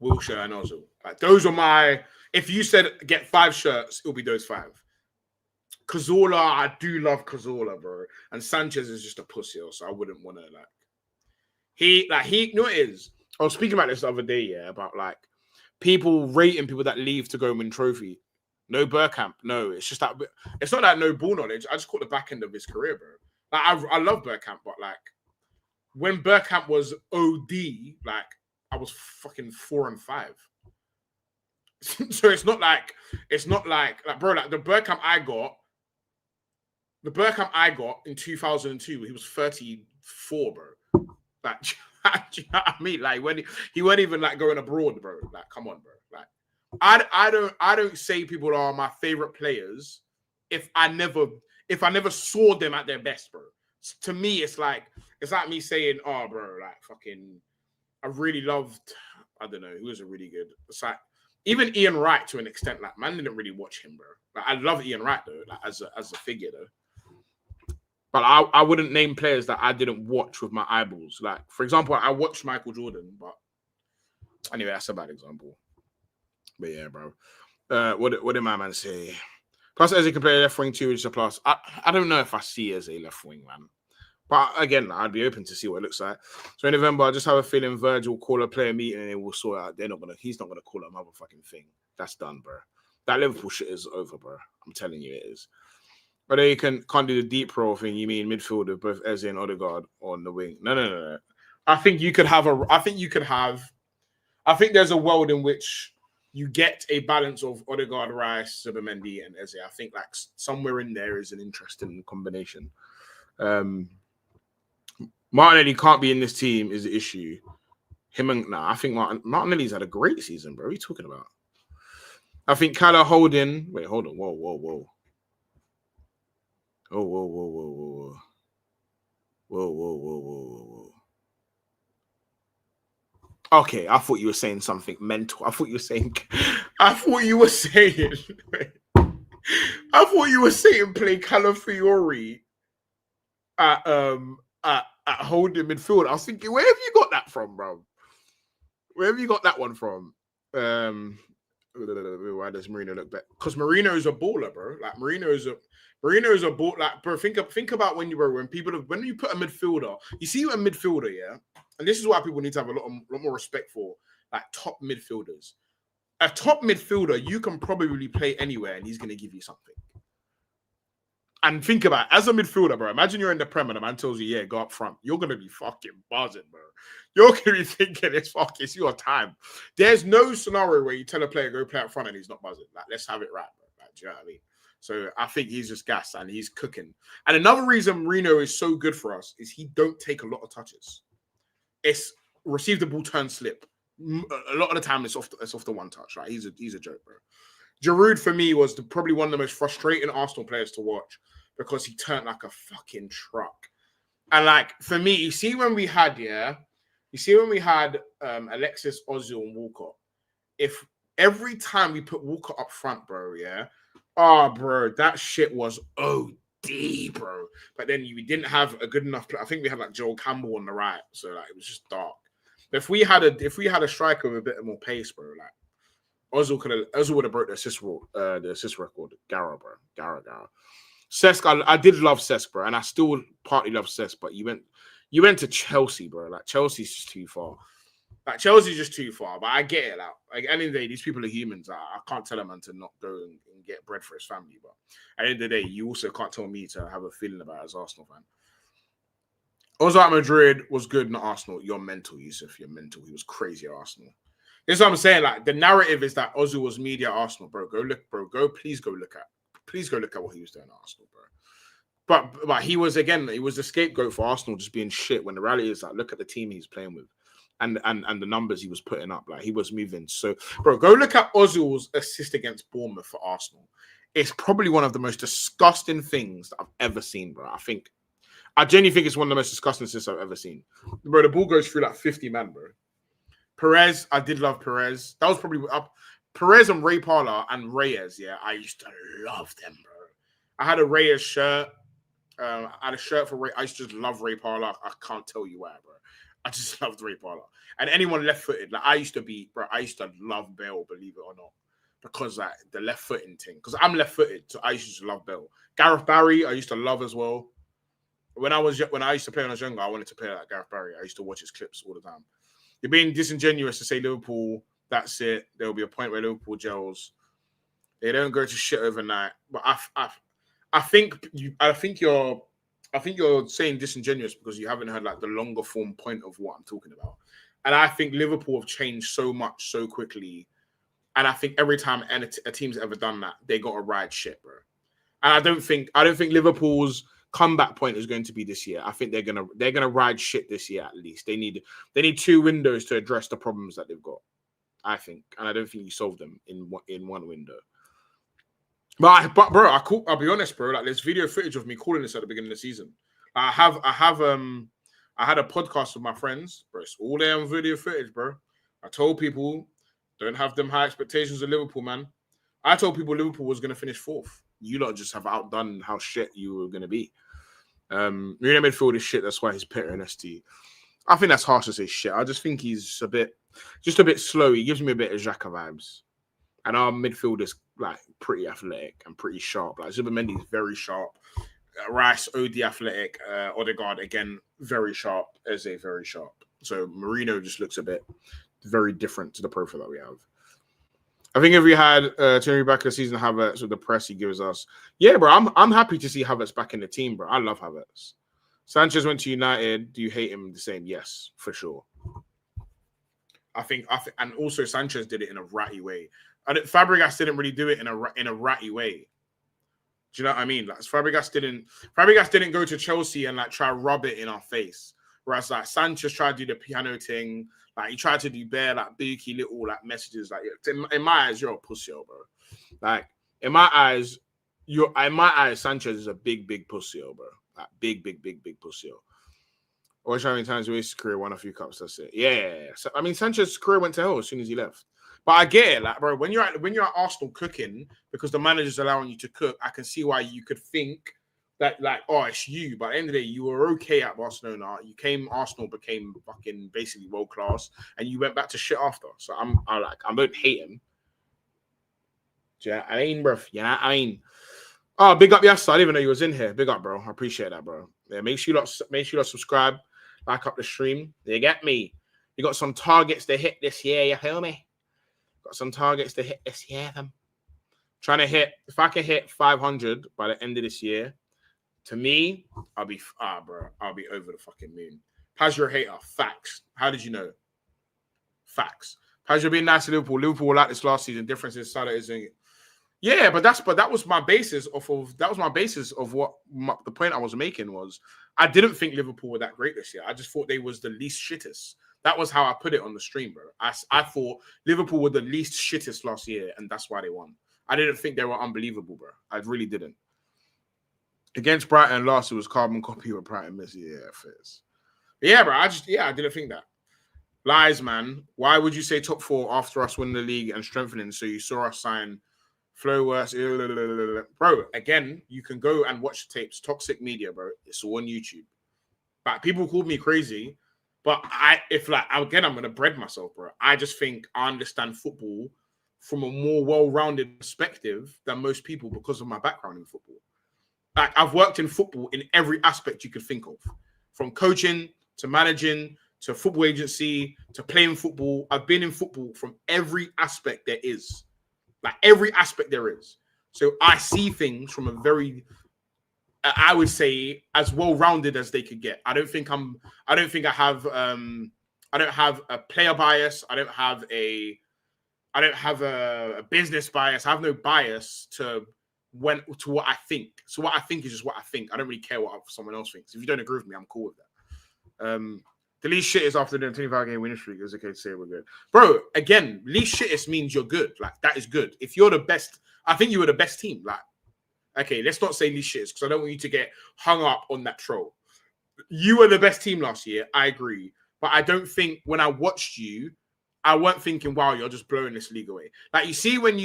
Wilshere, and Ozil. Like those are my. If you said get 5 shirts, it'll be those 5. Cazorla, I do love Cazorla, bro. And Sanchez is just a pussy, so I wouldn't want to like. You know what it is? I was speaking about this the other day, yeah, about like people rating people that leave to go win trophy. No Bergkamp, no. It's just that it's not that no ball knowledge. I just caught the back end of his career, bro. Like I love Bergkamp, but like when Bergkamp was OD, like I was fucking 4 and 5. So it's not like bro, like the Bergkamp I got in 2002, he was 34, bro. Like, do you know what I mean? Like when he weren't even like going abroad, bro. Like, come on, bro. Like, I don't say people are my favorite players if I never saw them at their best, bro. To me, it's like me saying, oh, bro, like fucking, I really loved, I don't know, who was a really good. It's like even Ian Wright to an extent. Like, man, didn't really watch him, bro. Like, I love Ian Wright though, like as a figure though. But I wouldn't name players that I didn't watch with my eyeballs. Like, for example, I watched Michael Jordan, but anyway, that's a bad example. But yeah, bro. What did my man say? Plus, Eze can play left wing too, which is a plus. I don't know if I see Eze left wing, man. But again, I'd be open to see what it looks like. So in November, I just have a feeling Virgil will call a player meeting and they will sort out. He's not gonna call a motherfucking thing. That's done, bro. That Liverpool shit is over, bro. I'm telling you, it is. But you can't do the deep role thing. You mean midfield with both Eze and Odegaard on the wing? No. I think there's a world in which you get a balance of Odegaard, Rice, Zubimendi, and Eze. I think like somewhere in there is an interesting combination. Martinelli can't be in this team is the issue. I think Martinelli's had a great season, bro. What are you talking about? I think Callum Holding. Wait, hold on. Whoa. Oh, whoa. Okay, I thought you were saying something mental. I thought you were saying play Calafiori at holding midfield. I was thinking, where have you got that from, bro? Where have you got that one from? Why does Marino look better? Because Marino's a baller, bro. Like Marino's a ball. Like, bro, think about when you put a midfielder, you see a midfielder, yeah. And this is why people need to have a lot more respect for like top midfielders. A top midfielder, you can probably play anywhere, and he's gonna give you something. And think about it, as a midfielder, bro. Imagine you're in the Prem and the man tells you, "Yeah, go up front." You're gonna be fucking buzzing, bro. You're gonna be thinking, it's your time. There's no scenario where you tell a player go play up front and he's not buzzing. Like, let's have it right, bro. Like, do you know what I mean? So I think he's just gassed and he's cooking. And another reason Marino is so good for us is he don't take a lot of touches. It's receive the ball, turn, slip. A lot of the time, it's off the one touch. Right? He's a joke, bro. Giroud for me was probably one of the most frustrating Arsenal players to watch because he turned like a fucking truck. And like for me, you see when we had Alexis, Ozil, and Walcott. If every time we put Walcott up front, bro, yeah. Oh, bro, that shit was OD, bro. But then we didn't have a good enough. I think we had like Joel Campbell on the right, so like it was just dark. But if we had a striker with a bit more pace, bro, like Ozil would have broke the assist record. Gara, bro, Gara. Cesc, I did love Cesc, bro, and I still partly love Cesc, but you went to Chelsea, bro. Like Chelsea's just too far. But I get it out. Like at the end of the day, these people are humans. I can't tell a man to not go and get bread for his family. But at the end of the day, you also can't tell me to have a feeling about it as Arsenal fan. Ozil at Madrid was good, not Arsenal. You're mental, Yusuf. You're mental. He was crazy at Arsenal. This is what I'm saying. Like, the narrative is that Ozil was media at Arsenal, bro. Go look, bro. Please go look at what he was doing at Arsenal, bro. But he was the scapegoat for Arsenal just being shit. When the reality is, like, look at the team he's playing with, and the numbers he was putting up. Like, he was moving. So, bro, go look at Ozil's assist against Bournemouth for Arsenal. It's probably one of the most disgusting things that I've ever seen, bro. I genuinely think it's one of the most disgusting assists I've ever seen. Bro, the ball goes through like 50 man, bro. Perez, I did love Perez. That was probably up. Perez and Ray Parler and Reyes, yeah, I used to love them, bro. I had a Reyes shirt. I had a shirt for Ray. I used to just love Ray Parler. I can't tell you why, bro. I just loved Ray Parler. And anyone left-footed, like I used to love Bale, believe it or not. Because like the left-footing thing. Because I'm left-footed, so I used to love Bale. Gareth Barry, I used to love as well. When I used to play when I was younger, I wanted to play like Gareth Barry. I used to watch his clips all the time. You're being disingenuous to say Liverpool, that's it. There will be a point where Liverpool gels. They don't go to shit overnight. But I think you're saying disingenuous because you haven't heard like the longer form point of what I'm talking about. And I think Liverpool have changed so much so quickly. And I think every time a team's ever done that, they got to ride shit, bro. And I don't think Liverpool's comeback point is going to be this year. I think they're gonna ride shit this year at least. They need 2 windows to address the problems that they've got. I think, and I don't think you solve them in one window. But bro, I'll be honest, bro. Like, there's video footage of me calling this at the beginning of the season. I had a podcast with my friends, bro. It's all there on video footage, bro. I told people don't have them high expectations of Liverpool, man. I told people Liverpool was going to finish 4th. You lot just have outdone how shit you were going to be. Your midfield is shit. That's why he's better than ST. I think that's harsh to say shit. I just think he's a bit slow. He gives me a bit of Xhaka vibes. And our midfield is like pretty athletic and pretty sharp. Like Zubimendi is very sharp. Rice, OD athletic. Odegaard, again, very sharp. Eze, very sharp. So Marino just looks a bit very different to the profile that we have. I think if we had Terry back a season Havertz with the press he gives us, yeah, bro, I'm happy to see Havertz back in the team, bro. I love Havertz. Sanchez went to United. Do you hate him the same? Yes, for sure. I think, and also Sanchez did it in a ratty way. Fabregas didn't really do it in a ratty way. Do you know what I mean? Like Fabregas didn't go to Chelsea and like try to rub it in our face. Whereas like Sanchez tried to do the piano thing. Like he tried to do bare like booky little like messages. Like in my eyes, you're a pussy, bro. Like in my eyes, Sanchez is a big pussy, bro. Like big pussy. Always how many times he wasted his career, won a few cups. That's it. Yeah. So, I mean, Sanchez's career went to hell as soon as he left. But I get it, like, bro. When you're at Arsenal cooking because the manager's allowing you to cook, I can see why you could think that, like, oh, it's you. But at the end of the day, you were okay at Barcelona. Arsenal became fucking basically world class, and you went back to shit after. So I don't hate him. Do you know what I mean, bro? Yeah, I mean, oh, big up, yes. I didn't even know you was in here. Big up, bro. I appreciate that, bro. Yeah, make sure you subscribe, like up the stream. You get me? You got some targets to hit this year. You feel me? Got some targets to hit this year. Them trying to hit. If I can hit 500 by the end of this year, to me, I'll be over the fucking moon. Paz, you're a hater. Facts. How did you know? Facts. Paz, you're being nice to Liverpool. Liverpool like this last season. Difference is Salah isn't. Yeah, but that was my basis of what the point I was making was. I didn't think Liverpool were that great this year. I just thought they was the least shittest. That was how I put it on the stream, bro. I thought Liverpool were the least shittest last year, and that's why they won. I didn't think they were unbelievable, bro. I really didn't. Against Brighton last, it was carbon copy with Brighton Messi. Yeah, fits. Yeah, bro. I didn't think that. Lies, man. Why would you say top 4 after us winning the league and strengthening? So you saw us sign Flow worse. Bro, again, you can go and watch the tapes. Toxic media, bro. It's all on YouTube. But people called me crazy. But I'm going to bread myself, bro. I just think I understand football from a more well-rounded perspective than most people because of my background in football. Like, I've worked in football in every aspect you could think of. From coaching to managing to football agency to playing football. I've been in football from every aspect there is. Like, every aspect there is. So I see things from a very I would say as well-rounded as they could get. I don't think I have I don't have a player bias. I don't have a business bias. I have no bias to what I think. So what I think is just what I think. I don't really care what someone else thinks. If you don't agree with me, I'm cool with that. The least shit is after the 25-game winning streak. It's okay to say we're good. Bro, again, least shittest means you're good. Like, that is good. If you're the best, I think you were the best team. Like, okay, let's not say least shittest because I don't want you to get hung up on that troll. You were the best team last year. I agree. But I don't think when I watched you, I weren't thinking, wow, you're just blowing this league away. Like, you see when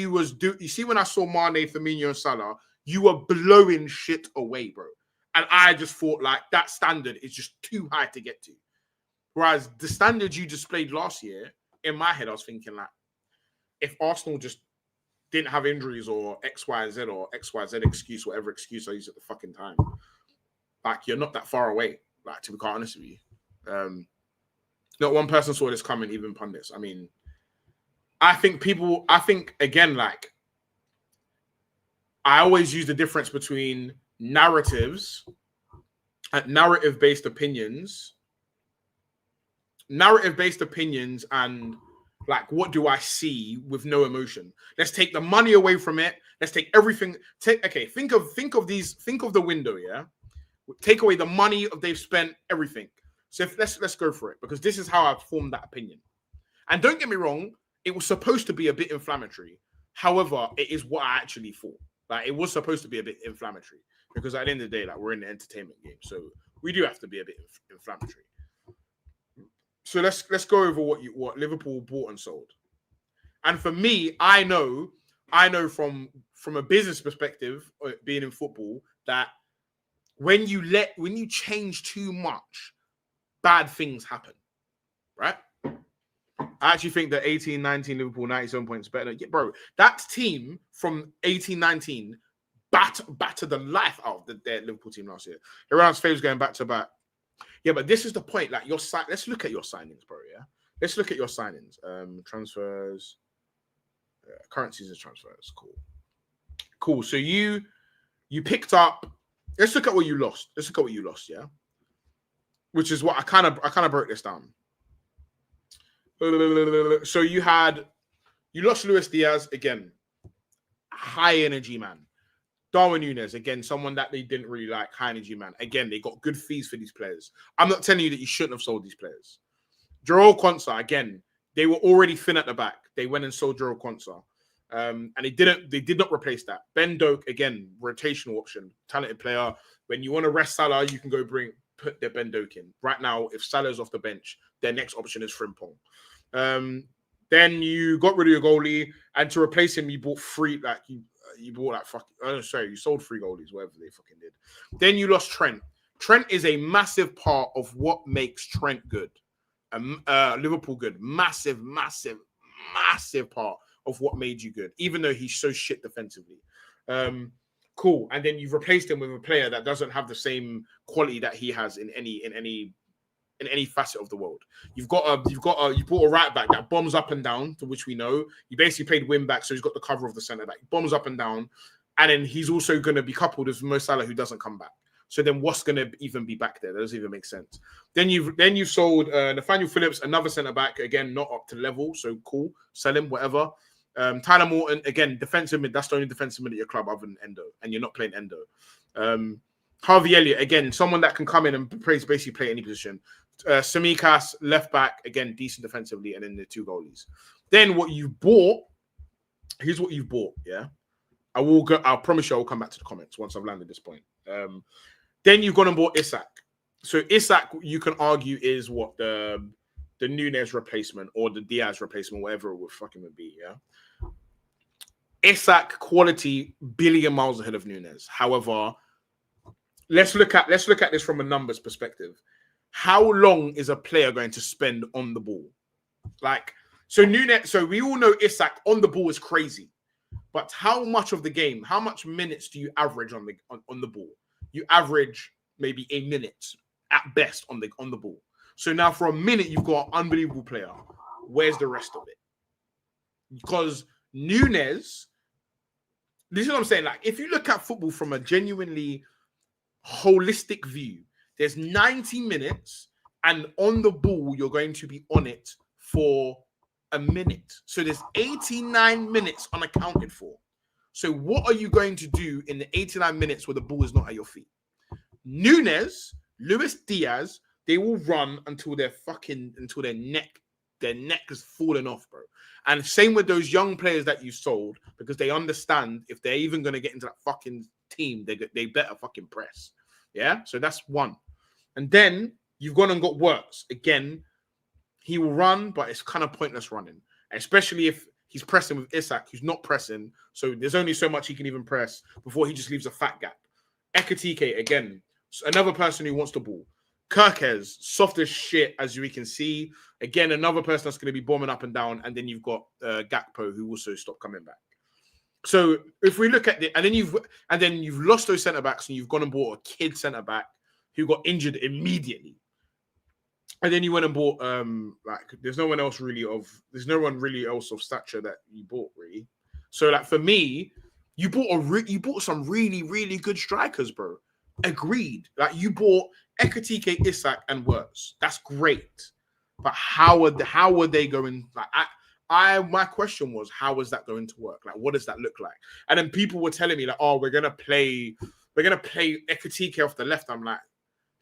I saw Mane, Firmino, and Salah, you were blowing shit away, bro. And I just thought, like, that standard is just too high to get to. Whereas the standard you displayed last year, in my head, I was thinking, like, if Arsenal just didn't have injuries or X, Y, Z or X, Y, Z excuse, whatever excuse I use at the fucking time, like, you're not that far away, like, to be quite honest with you. Not one person saw this coming, even pundits. I mean, I think, again, like, I always use the difference between narratives and narrative-based opinions and, like, what do I see with no emotion? Let's take the money away from it. Let's take everything. Think of the window, yeah? Take away the money they've spent, everything. So let's go for it, because this is how I've formed that opinion. And don't get me wrong, it was supposed to be a bit inflammatory. However, it is what I actually thought. Like, it was supposed to be a bit inflammatory, because at the end of the day, like, we're in the entertainment game, so we do have to be a bit inflammatory. So let's go over what Liverpool bought and sold. And for me, I know from a business perspective, being in football, that when you change too much, bad things happen, right? I actually think that 18-19 Liverpool, 97 points better. Yeah, bro, that team from 18-19 battered the life out of their Liverpool team last year. Everyone's favors going back to back. Yeah, but this is the point. Like, let's look at your signings, bro. Yeah, let's look at your signings. Transfers, current season transfers. Cool. So you picked up. Let's look at what you lost. Yeah, which is what I kind of broke this down. So you lost Luis Diaz again, high energy man. Darwin Núñez, again, someone that they didn't really like, high energy man. Again, they got good fees for these players. I'm not telling you that you shouldn't have sold these players. João Konsa, again, they were already thin at the back. They went and sold João Konsa. And they did not replace that. Ben Doak, again, rotational option, talented player. When you want to rest Salah, you can go put their Ben Doak in. Right now, if Salah's off the bench, their next option is Frimpong. Then you got rid of your goalie, and to replace him, you bought you sold 3 goalies, whatever they fucking did. Then you lost Trent. Trent is a massive part of what makes Trent good. Liverpool good. Massive part of what made you good, even though he's so shit defensively. Cool. And then you've replaced him with a player that doesn't have the same quality that he has in any facet of the world. You bought a right back that bombs up and down, to which we know. You basically played wing back, so he's got the cover of the centre back. He bombs up and down, and then he's also going to be coupled with Mo Salah, who doesn't come back. So then what's going to even be back there? That doesn't even make sense. Then you've sold Nathaniel Phillips, another centre back, again not up to level, so cool, sell him, whatever. Tyler Morton, again, defensive mid. That's the only defensive mid at your club other than Endo, and you're not playing Endo. Harvey Elliott, again, someone that can come in and basically play any position. Samikas, left back, again, decent defensively, and then the 2 goalies. Then what you bought, here's what you've bought, yeah? I'll promise you I will come back to the comments once I've landed this point. Then you've gone and bought Isak. So Isak, you can argue, is what the Núñez replacement or the Diaz replacement, whatever it would fucking be, yeah? Isak quality, billion miles ahead of Núñez. However, let's look at this from a numbers perspective. How long is a player going to spend on the ball? Like, so Núñez, so we all know Isak on the ball is crazy. But how much of the game, how much minutes do you average on the ball? You average maybe a minute at best on the ball. So now for a minute, you've got an unbelievable player. Where's the rest of it? Because Núñez, this is what I'm saying. Like, if you look at football from a genuinely holistic view. There's 90 minutes, and on the ball, you're going to be on it for a minute. So there's 89 minutes unaccounted for. So what are you going to do in the 89 minutes where the ball is not at your feet? Nunes, Luis Diaz, they will run until their neck is falling off, bro. And same with those young players that you sold, because they understand if they're even going to get into that fucking team, they better fucking press. Yeah? So that's one. And then you've gone and got Wirtz. Again, he will run, but it's kind of pointless running, especially if he's pressing with Isak, who's not pressing. So there's only so much he can even press before he just leaves a fat gap. Ekitike, again, another person who wants the ball. Kirkez, soft as shit, as we can see. Again, another person that's going to be bombing up and down. And then you've got Gakpo, who also stopped coming back. So if we look at it, and then you've lost those centre backs, and you've gone and bought a kid centre back who got injured immediately. And then you went and bought there's no one really else of stature that you bought, really. So like for me, you bought some really, really good strikers, bro. Agreed. Like you bought Ekitike, Isak, and Wirtz. That's great. But how are they going? Like my question was, how is that going to work? Like, what does that look like? And then people were telling me like, oh, we're gonna play Ekitike off the left. I'm like,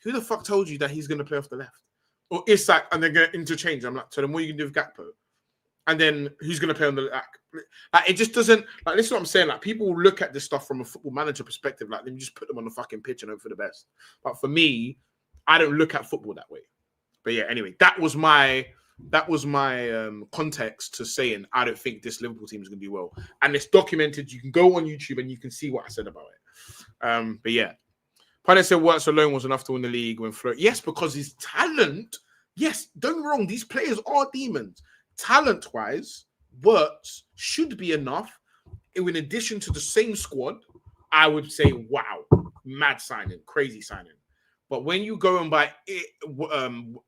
who the fuck told you that he's gonna play off the left? Or Isak, and they're gonna interchange. I'm like, so then what are you gonna do with Gakpo? And then who's gonna play on the like it just doesn't like this is what I'm saying. Like people look at this stuff from a football manager perspective, like let me just put them on the fucking pitch and hope for the best. But for me, I don't look at football that way. But yeah, anyway, that was my context to saying I don't think this Liverpool team is gonna do well. And it's documented. You can go on YouTube and you can see what I said about it. But yeah. Palace said Wirtz alone was enough to win the league when Flo. Yes, because his talent. Yes, don't get me wrong. These players are demons. Talent-wise, Wirtz should be enough. In addition to the same squad, I would say, wow, mad signing, crazy signing. But when you go and buy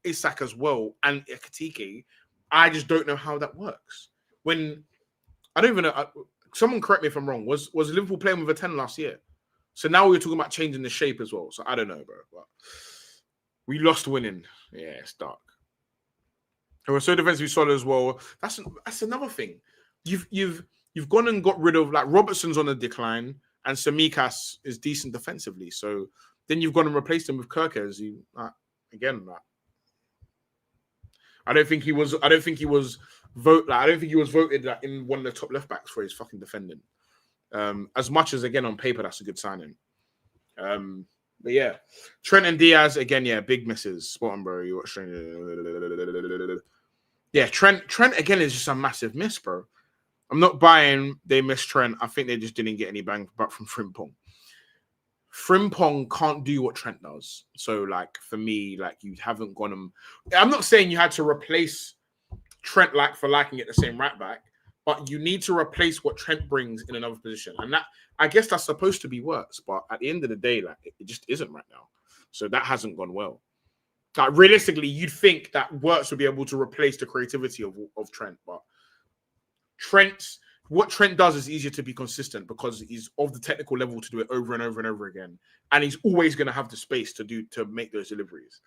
Isak as well and Ekitike, I just don't know how that works. When I don't even know. Someone correct me if I'm wrong. Was Liverpool playing with a 10 last year? So now we're talking about changing the shape as well. So I don't know, bro. But we lost winning. Yeah, it's dark. And we're so defensively solid as well. That's another thing. You've gone and got rid of like Robertson's on the decline and Samikas is decent defensively. So then you've gone and replaced him with Kirkez. I don't think he was voted in one of the top left backs for his fucking defending. As much as again on paper that's a good signing. But yeah, Trent and Diaz again, yeah, big misses. Spot on, bro. You watch Trent. Yeah, Trent again is just a massive miss, bro. I'm not buying they missed Trent. I think they just didn't get any bang back from Frimpong. Frimpong can't do what Trent does. So, like, for me, like, you haven't gone and... I'm not saying you had to replace Trent like for liking at the same right back, but you need to replace what Trent brings in another position. And that, I guess that's supposed to be worse, but at the end of the day, like, it just isn't right now. So that hasn't gone well. Like, realistically, you'd think that Wirtz would be able to replace the creativity of Trent, but what Trent does is easier to be consistent because he's of the technical level to do it over and over and over again. And he's always going to have the space to make those deliveries.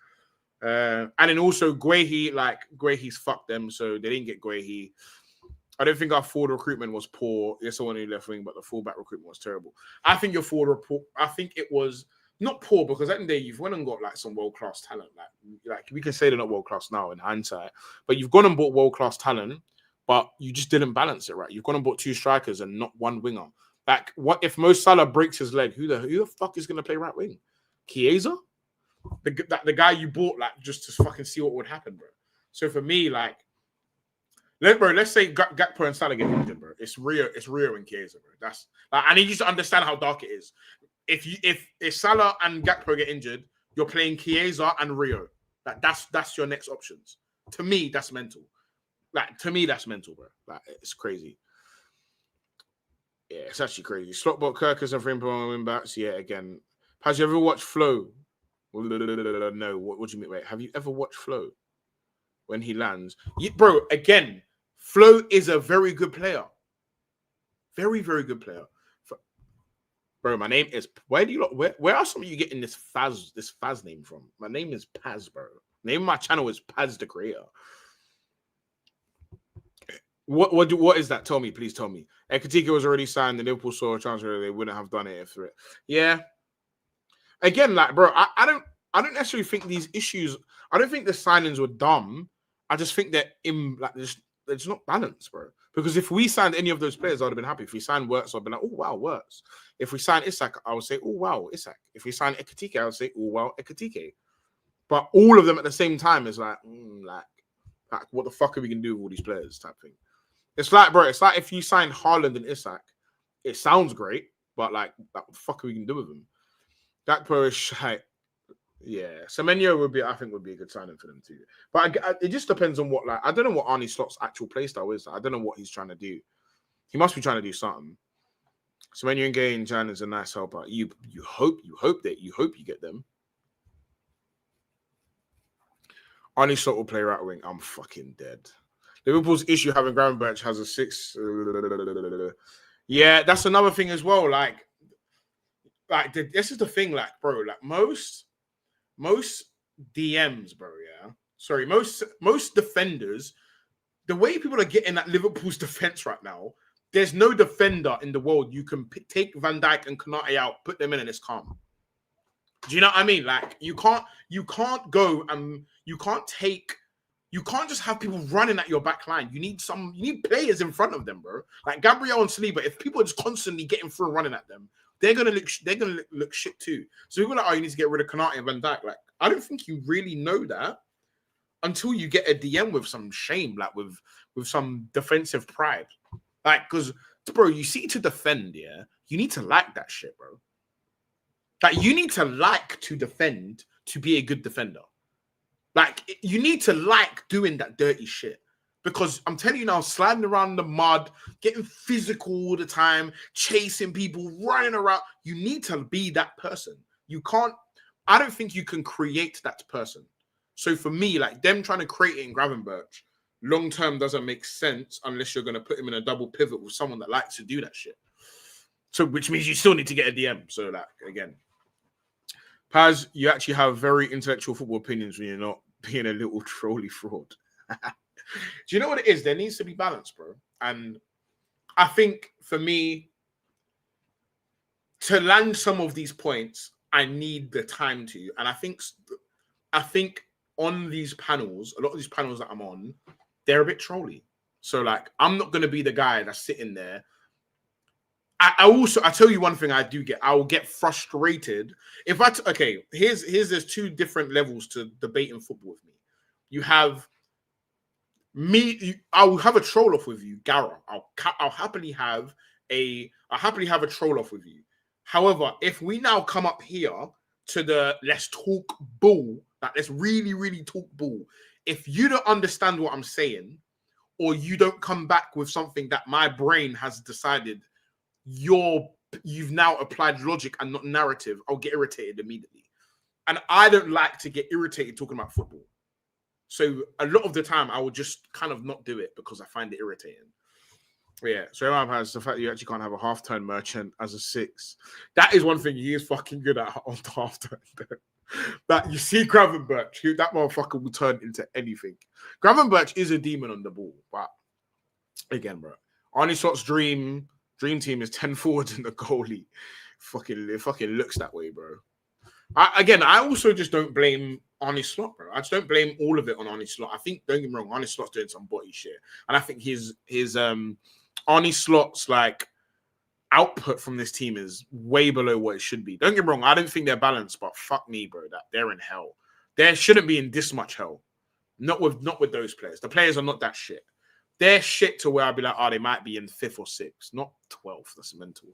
And then also Guehi's fucked them, so they didn't get Guehi. I don't think our forward recruitment was poor. There's someone who left wing, but the fullback recruitment was terrible. I think your forward report, I think it was not poor because at the end of the day, you've went and got like some world-class talent. Like we can say they're not world-class now in hindsight, but you've gone and bought world-class talent, but you just didn't balance it right. You've gone and bought two strikers and not one winger. Like, what if Mo Salah breaks his leg? Who the fuck is going to play right wing? Chiesa? The guy you bought, like, just to fucking see what would happen, bro. So for me, like, let's say Gakpo and Salah get injured, bro. It's Rio and Chiesa, bro. That's like, I need you to understand how dark it is. If Salah and Gakpo get injured, you're playing Chiesa and Rio. Like, that's your next options. To me, that's mental. Bro. Like, it's crazy. Yeah, it's actually crazy. Slotbot, Kirkus, and Frimpong win backs. Yeah, again. Has you ever watched Flo? No. What do you mean? Wait, have you ever watched Flo? When he lands, bro. Again, Flo is a very good player. Very, very good player. Bro, my name is. Where are some of you getting this Faz name from? My name is Paz, bro. Name of my channel is Paz the Creator. What is that? Tell me, please tell me. Ekitike was already signed. The Liverpool saw a transfer. They wouldn't have done it if it. Yeah. Again, like, bro, I don't necessarily think these issues. I don't think the signings were dumb. I just think that they're just not balanced, bro. Because if we signed any of those players, I would have been happy. If we signed Works, I'd be like, oh wow, Works. If we signed Isak, I would say, oh wow, Isak. If we signed Ekitike, I would say, oh wow, Ekitike. But all of them at the same time is like, what the fuck are we gonna do with all these players? Type thing. It's like, bro, it's like if you sign Haaland and Isak, it sounds great, but like, what the fuck are we gonna do with them? That pro is like, yeah. Semenyo would be a good signing for them too. But it just depends on what, like, I don't know what Arne Slot's actual playstyle is. I don't know what he's trying to do. He must be trying to do something. Semenyo and Gay and Jan is a nice helper. You hope you get them. Arne Slot will play right wing. I'm fucking dead. Liverpool's issue having Gravenberch has a 6. Yeah, that's another thing as well. Like this is the thing, like, bro, like most DMs, bro, yeah. Sorry, most defenders, the way people are getting at Liverpool's defense right now, there's no defender in the world you can take Van Dijk and Konate out, put them in, and it's calm. Do you know what I mean? Like, you can't go and you can't just have people running at your back line. You need players in front of them, bro. Like Gabriel and Saliba, if people are just constantly getting through and running at them, they're gonna look shit too. So people are like, oh, you need to get rid of Konate and Van Dijk. Like, I don't think you really know that until you get a DM with some shame, like with some defensive pride. Like, because, bro, you see to defend, yeah, you need to like that shit, bro. Like, you need to like to defend to be a good defender. Like, you need to like doing that dirty shit. Because I'm telling you now, sliding around the mud, getting physical all the time, chasing people, running around, you need to be that person. I don't think you can create that person. So for me, like, them trying to create it in Gravenberch, long-term doesn't make sense unless you're going to put him in a double pivot with someone that likes to do that shit. So, which means you still need to get a DM. So, like, again, Paz, you actually have very intellectual football opinions when you're not being a little trolley fraud. Do you know what it is? There needs to be balance, bro. And I think for me, to land some of these points, I need the time to. And I think on these panels, a lot of these panels that I'm on, they're a bit trolly. So, like, I'm not going to be the guy that's sitting there. I tell you one thing I do get. I will get frustrated if here's two different levels to debating football with me. You have me. I will have a troll off with you, Gara. I'll happily have a troll off with you. However, if we now come up here to the let's talk ball, like let's really, really talk ball. If you don't understand what I'm saying, or you don't come back with something that my brain has decided you've now applied logic and not narrative, I'll get irritated immediately. And I don't like to get irritated talking about football. So a lot of the time I will just kind of not do it because I find it irritating. But yeah, so Imam has the fact that you actually can't have a half-turn merchant as a 6. That is one thing he is fucking good at on the half-turn. That you see Gravenberch, that motherfucker will turn into anything. Gravenberch is a demon on the ball, but again, bro, Arne Slot's dream team is 10 forwards and the goalie. It fucking looks that way, bro. I also just don't blame Arne Slot, bro. I just don't blame all of it on Arne Slot. I think, don't get me wrong, Arne Slot's doing some body shit. And I think his Arne Slot's, like, output from this team is way below what it should be. Don't get me wrong, I don't think they're balanced, but fuck me, bro, that they're in hell. They shouldn't be in this much hell. Not with those players. The players are not that shit. They're shit to where I'd be like, they might be in 5th or 6th, not 12th. That's mental.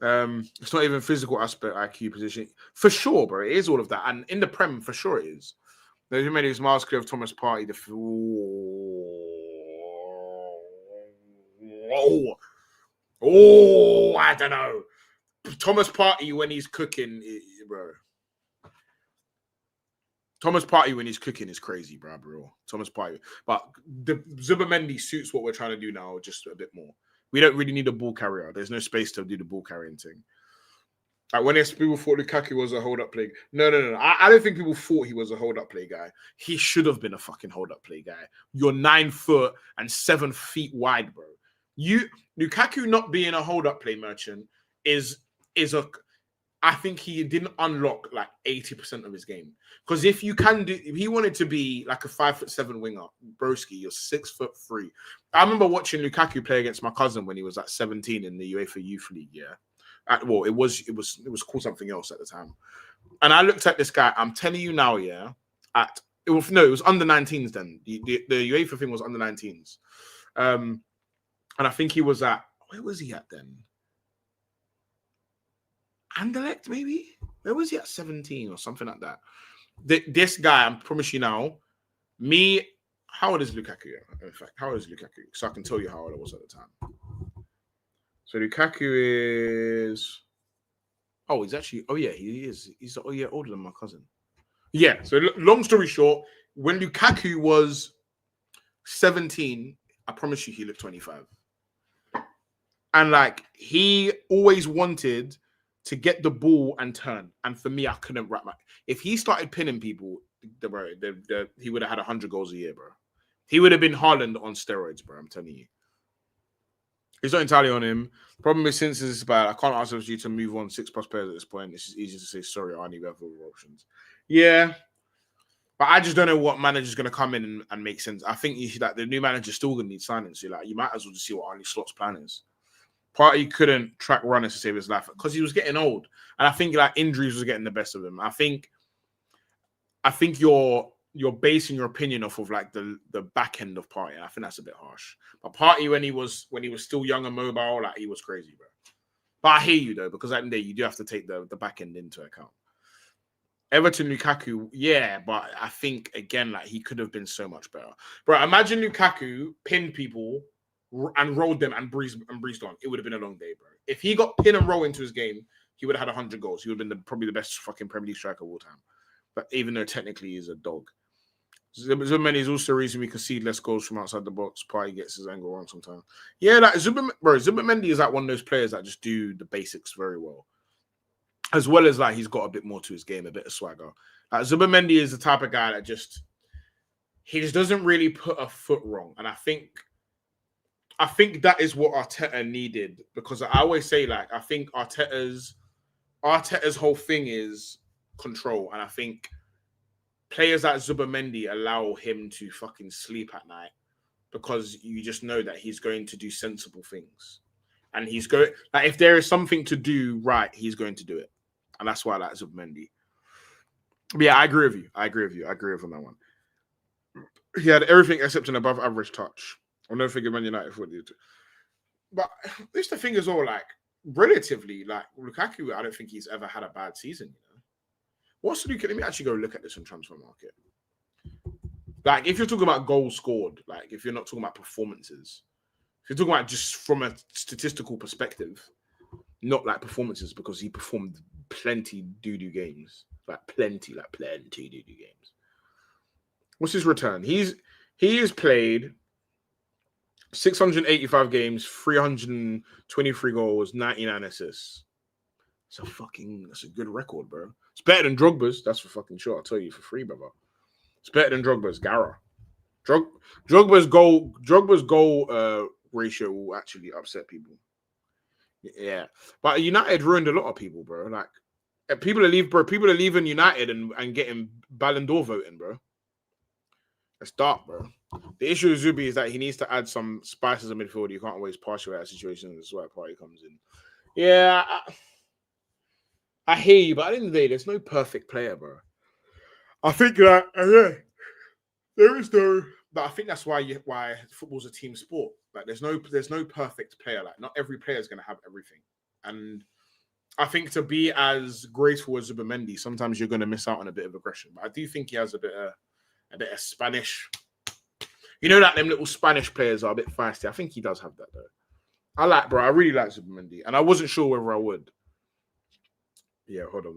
It's not even physical aspect, IQ, position. For sure, bro. It is all of that. And in the Prem, for sure it is. There's many who's miles clear of Thomas Partey. I don't know. Thomas Partey when he's cooking, bro. Thomas Partey when he's cooking is crazy, bro. Thomas Partey. But the Zubimendi suits what we're trying to do now just a bit more. We don't really need a ball carrier. There's no space to do the ball carrying thing. Like when people thought Lukaku was a hold-up play. No. I don't think people thought he was a hold-up play guy. He should have been a fucking hold-up play guy. You're 9 foot and 7 feet wide, bro. Lukaku not being a hold-up play merchant is a. I think he didn't unlock like 80% of his game. Because if he wanted to be like a 5'7" winger, broski, you're 6'3". I remember watching Lukaku play against my cousin when he was like 17 in the UEFA Youth League. Yeah, well, it was called something else at the time. And I looked at this guy. I'm telling you now, yeah. It was under 19s then. The UEFA thing was under 19s, and I think he was at, where was he at then? Anderlecht, maybe? Where was he at 17 or something like that? This guy, I promise you now, how old is Lukaku? In fact, how old is Lukaku? So I can tell you how old I was at the time. So Lukaku is... Oh, he's actually... Oh, yeah, he is. He's older than my cousin. Yeah, so long story short, when Lukaku was 17, I promise you he looked 25. And, like, he always wanted to get the ball and turn. And for me, I couldn't wrap my... If he started pinning people, he would have had 100 goals a year, bro. He would have been Haaland on steroids, bro. I'm telling you. It's not entirely on him. Problem is, since this is bad, I can't ask you to move on 6+ players at this point. It's just easy to say, sorry, I need other options. Yeah. But I just don't know what manager's going to come in and make sense. I think the new manager's still going to need signings. So, you might as well just see what Arne Slot's plan is. Partey couldn't track runners to save his life because he was getting old. And I think injuries was getting the best of him. I think you're basing your opinion off of the back end of Partey. I think that's a bit harsh. But Partey, when he was still young and mobile, he was crazy, bro. But I hear you though, because at the end of the day, you do have to take the back end into account. Everton Lukaku, yeah, but I think again, he could have been so much better. Bro, imagine Lukaku pinned people and rolled them and breezed on. It would have been a long day, bro. If he got pin and roll into his game, he would have had 100 goals. He would have been probably the best fucking Premier League striker of all time. But even though technically he's a dog. Zubimendi is also the reason we concede less goals from outside the box. Partey gets his angle wrong sometimes. Yeah, Zubimendi is one of those players that just do the basics very well. As well as he's got a bit more to his game, a bit of swagger. Zubimendi is the type of guy that just doesn't really put a foot wrong. And I think that is what Arteta needed, because I always say I think Arteta's whole thing is control, and I think players like Zubimendi allow him to fucking sleep at night because you just know that he's going to do sensible things, and he's going if there is something to do right, he's going to do it, and that's why I like Zubimendi. But yeah, I agree with you. I agree with on that one. He had everything except an above average touch. I'll never forget Man United for it. But this the thing is all relatively Lukaku, I don't think he's ever had a bad season, What's Lukaku? Let me actually go look at this on Transfer Market. If you're talking about goals scored, if you're not talking about performances, if you're talking about just from a statistical perspective, not performances, because he performed plenty doo-doo games. Plenty doo-doo games. What's his return? He has played 685 games, 323 goals, 99 assists. That's a good record, bro. It's better than Drogba's. That's for fucking sure. I'll tell you for free, brother. It's better than Drogba's. Gara. Drogba's goal ratio will actually upset people. Yeah, but United ruined a lot of people, bro. People are leaving United and getting Ballon d'Or voting, bro. That's dark, bro. The issue with Zubi is that he needs to add some spices in midfield. You can't always partial out situations. That's why Partey comes in. Yeah, I hear you, but at the end of the day, there's no perfect player, bro. I think that there is no. But I think that's why football's a team sport. There's no perfect player. Not every player is going to have everything. And I think to be as graceful as Zubimendi, sometimes you're going to miss out on a bit of aggression. But I do think he has a bit of Spanish. Them little Spanish players are a bit feisty. I think he does have that though. I really like Zubimendi, and I wasn't sure whether I would. Yeah, hold on.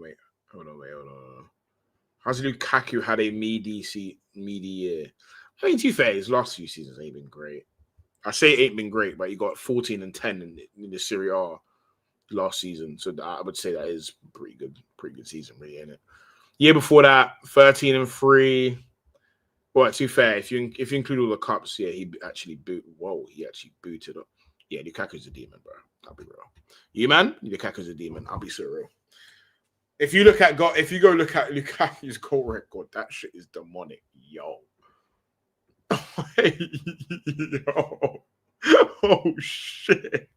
How's Lukaku had a meaty year? I mean, to be fair, his last few seasons ain't been great. I say it ain't been great, but he got 14 and 10 in the Serie A. last season. So I would say that is pretty good season, really, isn't it? Year before that, 13-3. Well, to be fair, if you include all the cups, yeah, he actually booted up. Yeah, Lukaku's a demon, bro. I'll be real. You man, Lukaku's a demon. I'll be so real. If you go look at Lukaku's goal record, that shit is demonic, yo. Yo. Oh shit.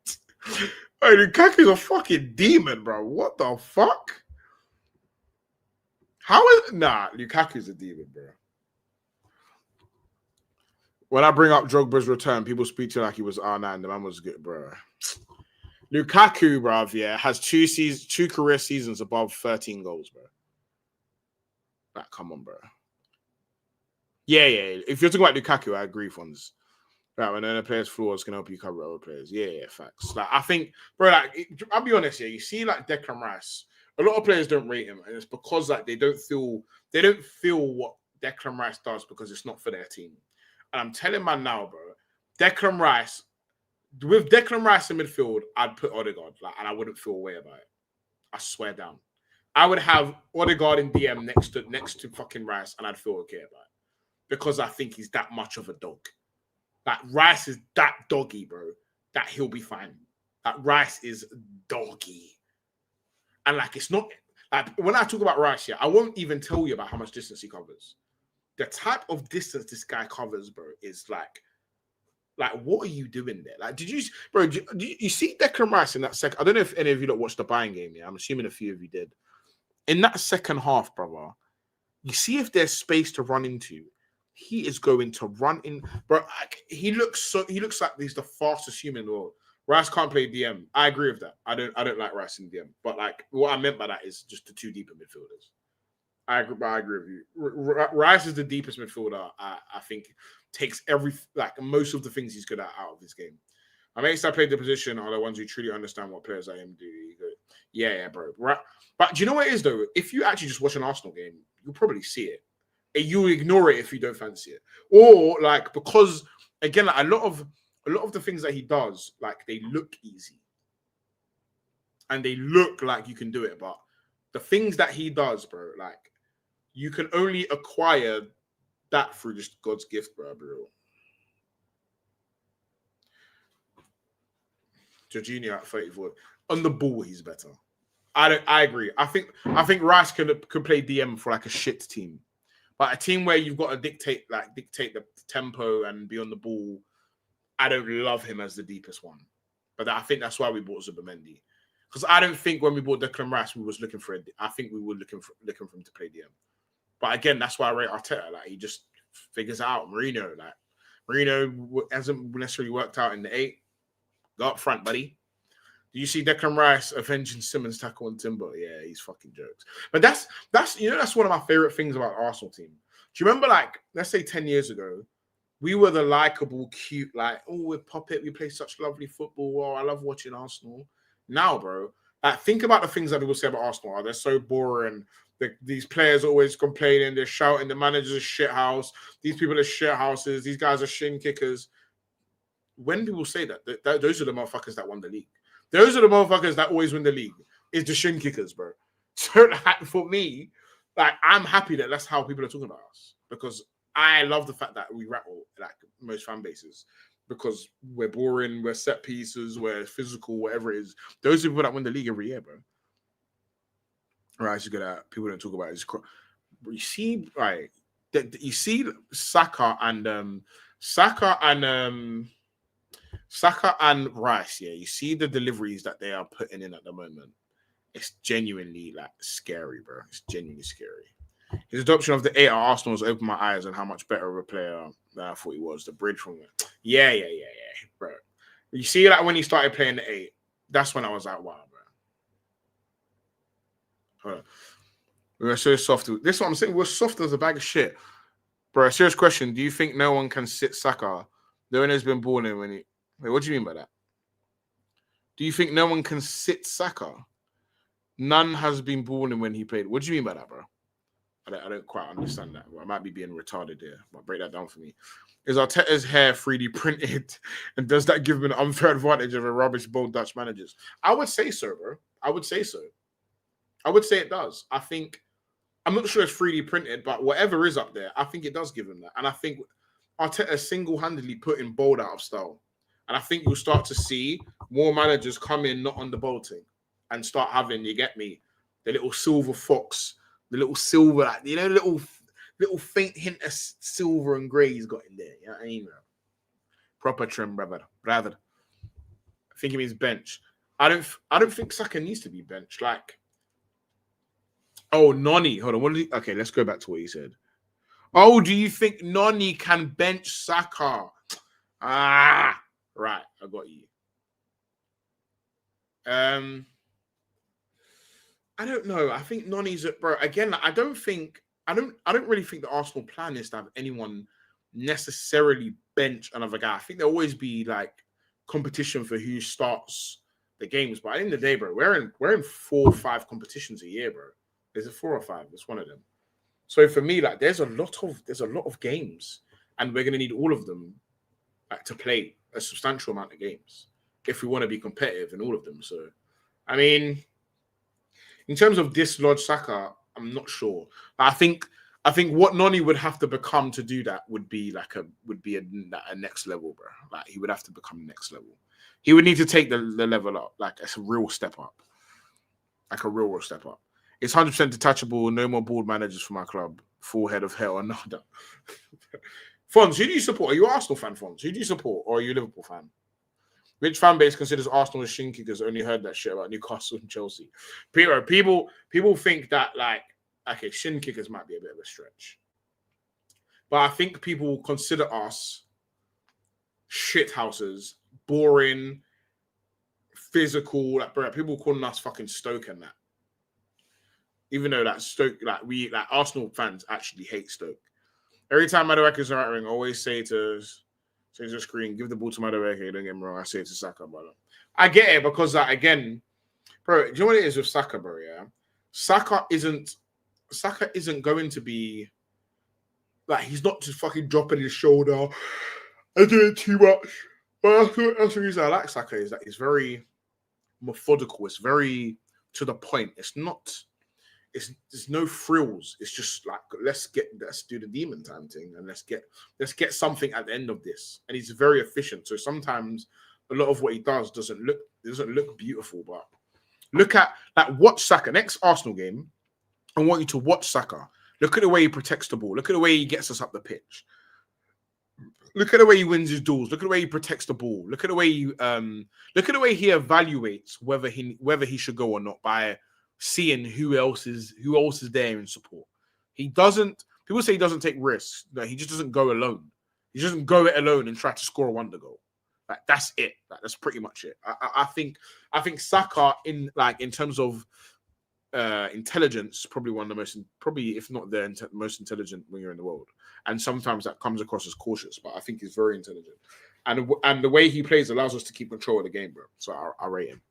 Hey, Lukaku's a fucking demon, bro. What the fuck? Lukaku's a demon, bro. When I bring up Drogba's return, people speak to like he was R9. The man was good, bro. Lukaku, bruv, yeah, has two career seasons above 13 goals, bro. Like, come on, bro. Yeah. If you're talking about Lukaku, I agree, Fonz. Right, when a player's flaws can help you cover other players. Yeah, facts. Like, I think, bro, like, I'll be honest here. You see, like, Declan Rice, a lot of players don't rate him, and it's because, like, they don't feel what Declan Rice does because it's not for their team. And I'm telling man now, bro, Declan Rice, with Declan Rice in midfield, I'd put Odegaard, like, and I wouldn't feel a way about it. I swear down. I would have Odegaard in DM next to fucking Rice, and I'd feel okay about it. Because I think he's that much of a dog. Like, Rice is that doggy, bro, that he'll be fine. Like, Rice is doggy. And, like, it's not... Like, when I talk about Rice here, I won't even tell you about how much distance he covers. The type of distance this guy covers, bro, is, like, what are you doing there? Like, did you see Declan Rice in that second... I don't know if any of you watched the Bayern game, yeah? I'm assuming a few of you did. In that second half, brother, you see if there's space to run into... He is going to run in, bro. He looks like he's the fastest human in the world. Rice can't play DM. I agree with that. I don't like Rice in DM. But like, what I meant by that is just the two deeper midfielders. I agree with you. Rice is the deepest midfielder. I think takes most of the things he's good at out of his game. My mates that played the position are the ones who truly understand what players like him do. Yeah, bro. Right. But do you know what it is though? If you actually just watch an Arsenal game, you'll probably see it. You ignore it if you don't fancy it, or like, because again, like, a lot of the things that he does, like, they look easy and they look like you can do it, but the things that he does, bro, like, you can only acquire that through just God's gift, bro. Jorginho at 34 on the ball, he's better. I agree. I think Rice could play DM for like a shit team. But a team where you've got to dictate the tempo and be on the ball, I don't love him as the deepest one. But I think that's why we bought Zubimendi. Because I don't think when we bought Declan Rice, we was looking for it. I think we were looking for him to play DM. But again, that's why I rate Arteta. Like, he just figures it out. Mourinho hasn't necessarily worked out in the 8. Go up front, buddy. Do you see Declan Rice avenging Simmons' tackle on Timber? Yeah, he's fucking jokes. But that's one of my favorite things about Arsenal team. Do you remember, like, let's say 10 years ago, we were the likable, cute, like, oh, we're puppet, we play such lovely football. Oh, I love watching Arsenal. Now, bro, like, think about the things that people say about Arsenal. They're so boring. These players are always complaining. They're shouting. The manager's a shit house. These people are shit houses. These guys are shin kickers. When people say that, those are the motherfuckers that won the league. Those are the motherfuckers that always win the league. Is the shin kickers, bro. So, like, for me, like, I'm happy that that's how people are talking about us, because I love the fact that we rattle like most fan bases, because we're boring, we're set pieces, we're physical, whatever it is. Those are people that win the league every year, bro. Right, it's good at people don't talk about it. You see, right? You see Saka and Rice, yeah. You see the deliveries that they are putting in at the moment. It's genuinely, like, scary, bro. It's genuinely scary. His adoption of the 8 at Arsenal has opened my eyes on how much better of a player than I thought he was. The bridge from it. Yeah, bro. You see, like, when he started playing the 8, that's when I was like, wow, bro. Hold on. We were so soft. This is what I'm saying. We're soft as a bag of shit. Bro, a serious question. Do you think no one can sit Saka? No one has been born in when he... Wait, what do you mean by that? Do you think no one can sit Saka? None has been born in when he played. What do you mean by that, bro? I don't quite understand that. Well, I might be being retarded here, but break that down for me. Is Arteta's hair 3D printed, and does that give him an unfair advantage over rubbish bold Dutch managers? I would say so, bro. I would say so. I would say it does. I think I'm not sure it's 3D printed, but whatever is up there, I think it does give him that. And I think Arteta single-handedly put in bold out of style. And I think you'll start to see more managers come in not on the bolting and start having, you get me, the little silver fox, the little silver, like, you know, little faint hint of silver and grey he's got in there. You know what I mean? Proper trim, brother. I think he means bench. I don't think Saka needs to be benched. Like, oh, Noni. Hold on. Okay, let's go back to what he said. Oh, do you think Noni can bench Saka? Ah, right. I got you. I don't know. I think Noni's bro. Again, I don't really think the Arsenal plan is to have anyone necessarily bench another guy. I think there'll always be like competition for who starts the games. But at the end of the day, bro, we're in 4 or 5 competitions a year, bro. There's a 4 or 5. It's one of them. So for me, like, there's a lot of games, and we're gonna need all of them like to play a substantial amount of games if we want to be competitive in all of them. So, I mean, in terms of dislodge Saka, I'm not sure. I think what Noni would have to become to do that would be a next level, bro. Like, he would have to become next level. He would need to take the level up. Like, it's a real step up. Like a real step up. It's 100% detachable. No more board managers for my club. Full head of hell. Another. Fons, who do you support? Are you an Arsenal fan, Fons? Who do you support? Or are you a Liverpool fan? Which fan base considers Arsenal as shin kickers? Only heard that shit about Newcastle and Chelsea. People think that, like, okay, shin kickers might be a bit of a stretch. But I think people consider us shit houses, boring, physical. Like, bro, people calling us fucking Stoke and that. Even though that Stoke, like Arsenal fans actually hate Stoke. Every time Madueke's in the right ring, I always say to the screen, give the ball to Madueke. Don't get me wrong, I say it to Saka, brother. I get it because, like, again, bro, do you know what it is with Saka, bro? Yeah, Saka isn't going to be like, he's not just fucking dropping his shoulder and doing too much. But that's the reason I like Saka, is that he's very methodical. It's very to the point. There's no frills. It's just like, let's do the demon time thing, and let's get something at the end of this. And he's very efficient. So sometimes a lot of what he does doesn't look beautiful, but look at, like, watch Saka next Arsenal game. I want you to watch Saka. Look at the way he protects the ball. Look at the way he gets us up the pitch. Look at the way he wins his duels. Look at the way he protects the ball. Look at the way he evaluates whether he should go or not by seeing who else is there in support. He doesn't. People say he doesn't take risks. No, he just doesn't go alone. He doesn't go it alone and try to score a wonder goal. Like, that's it. Like, that's pretty much it. I think Saka, in terms of intelligence, probably one of the most, if not the most intelligent winger in the world. And sometimes that comes across as cautious, but I think he's very intelligent. And the way he plays allows us to keep control of the game, bro. So I rate him.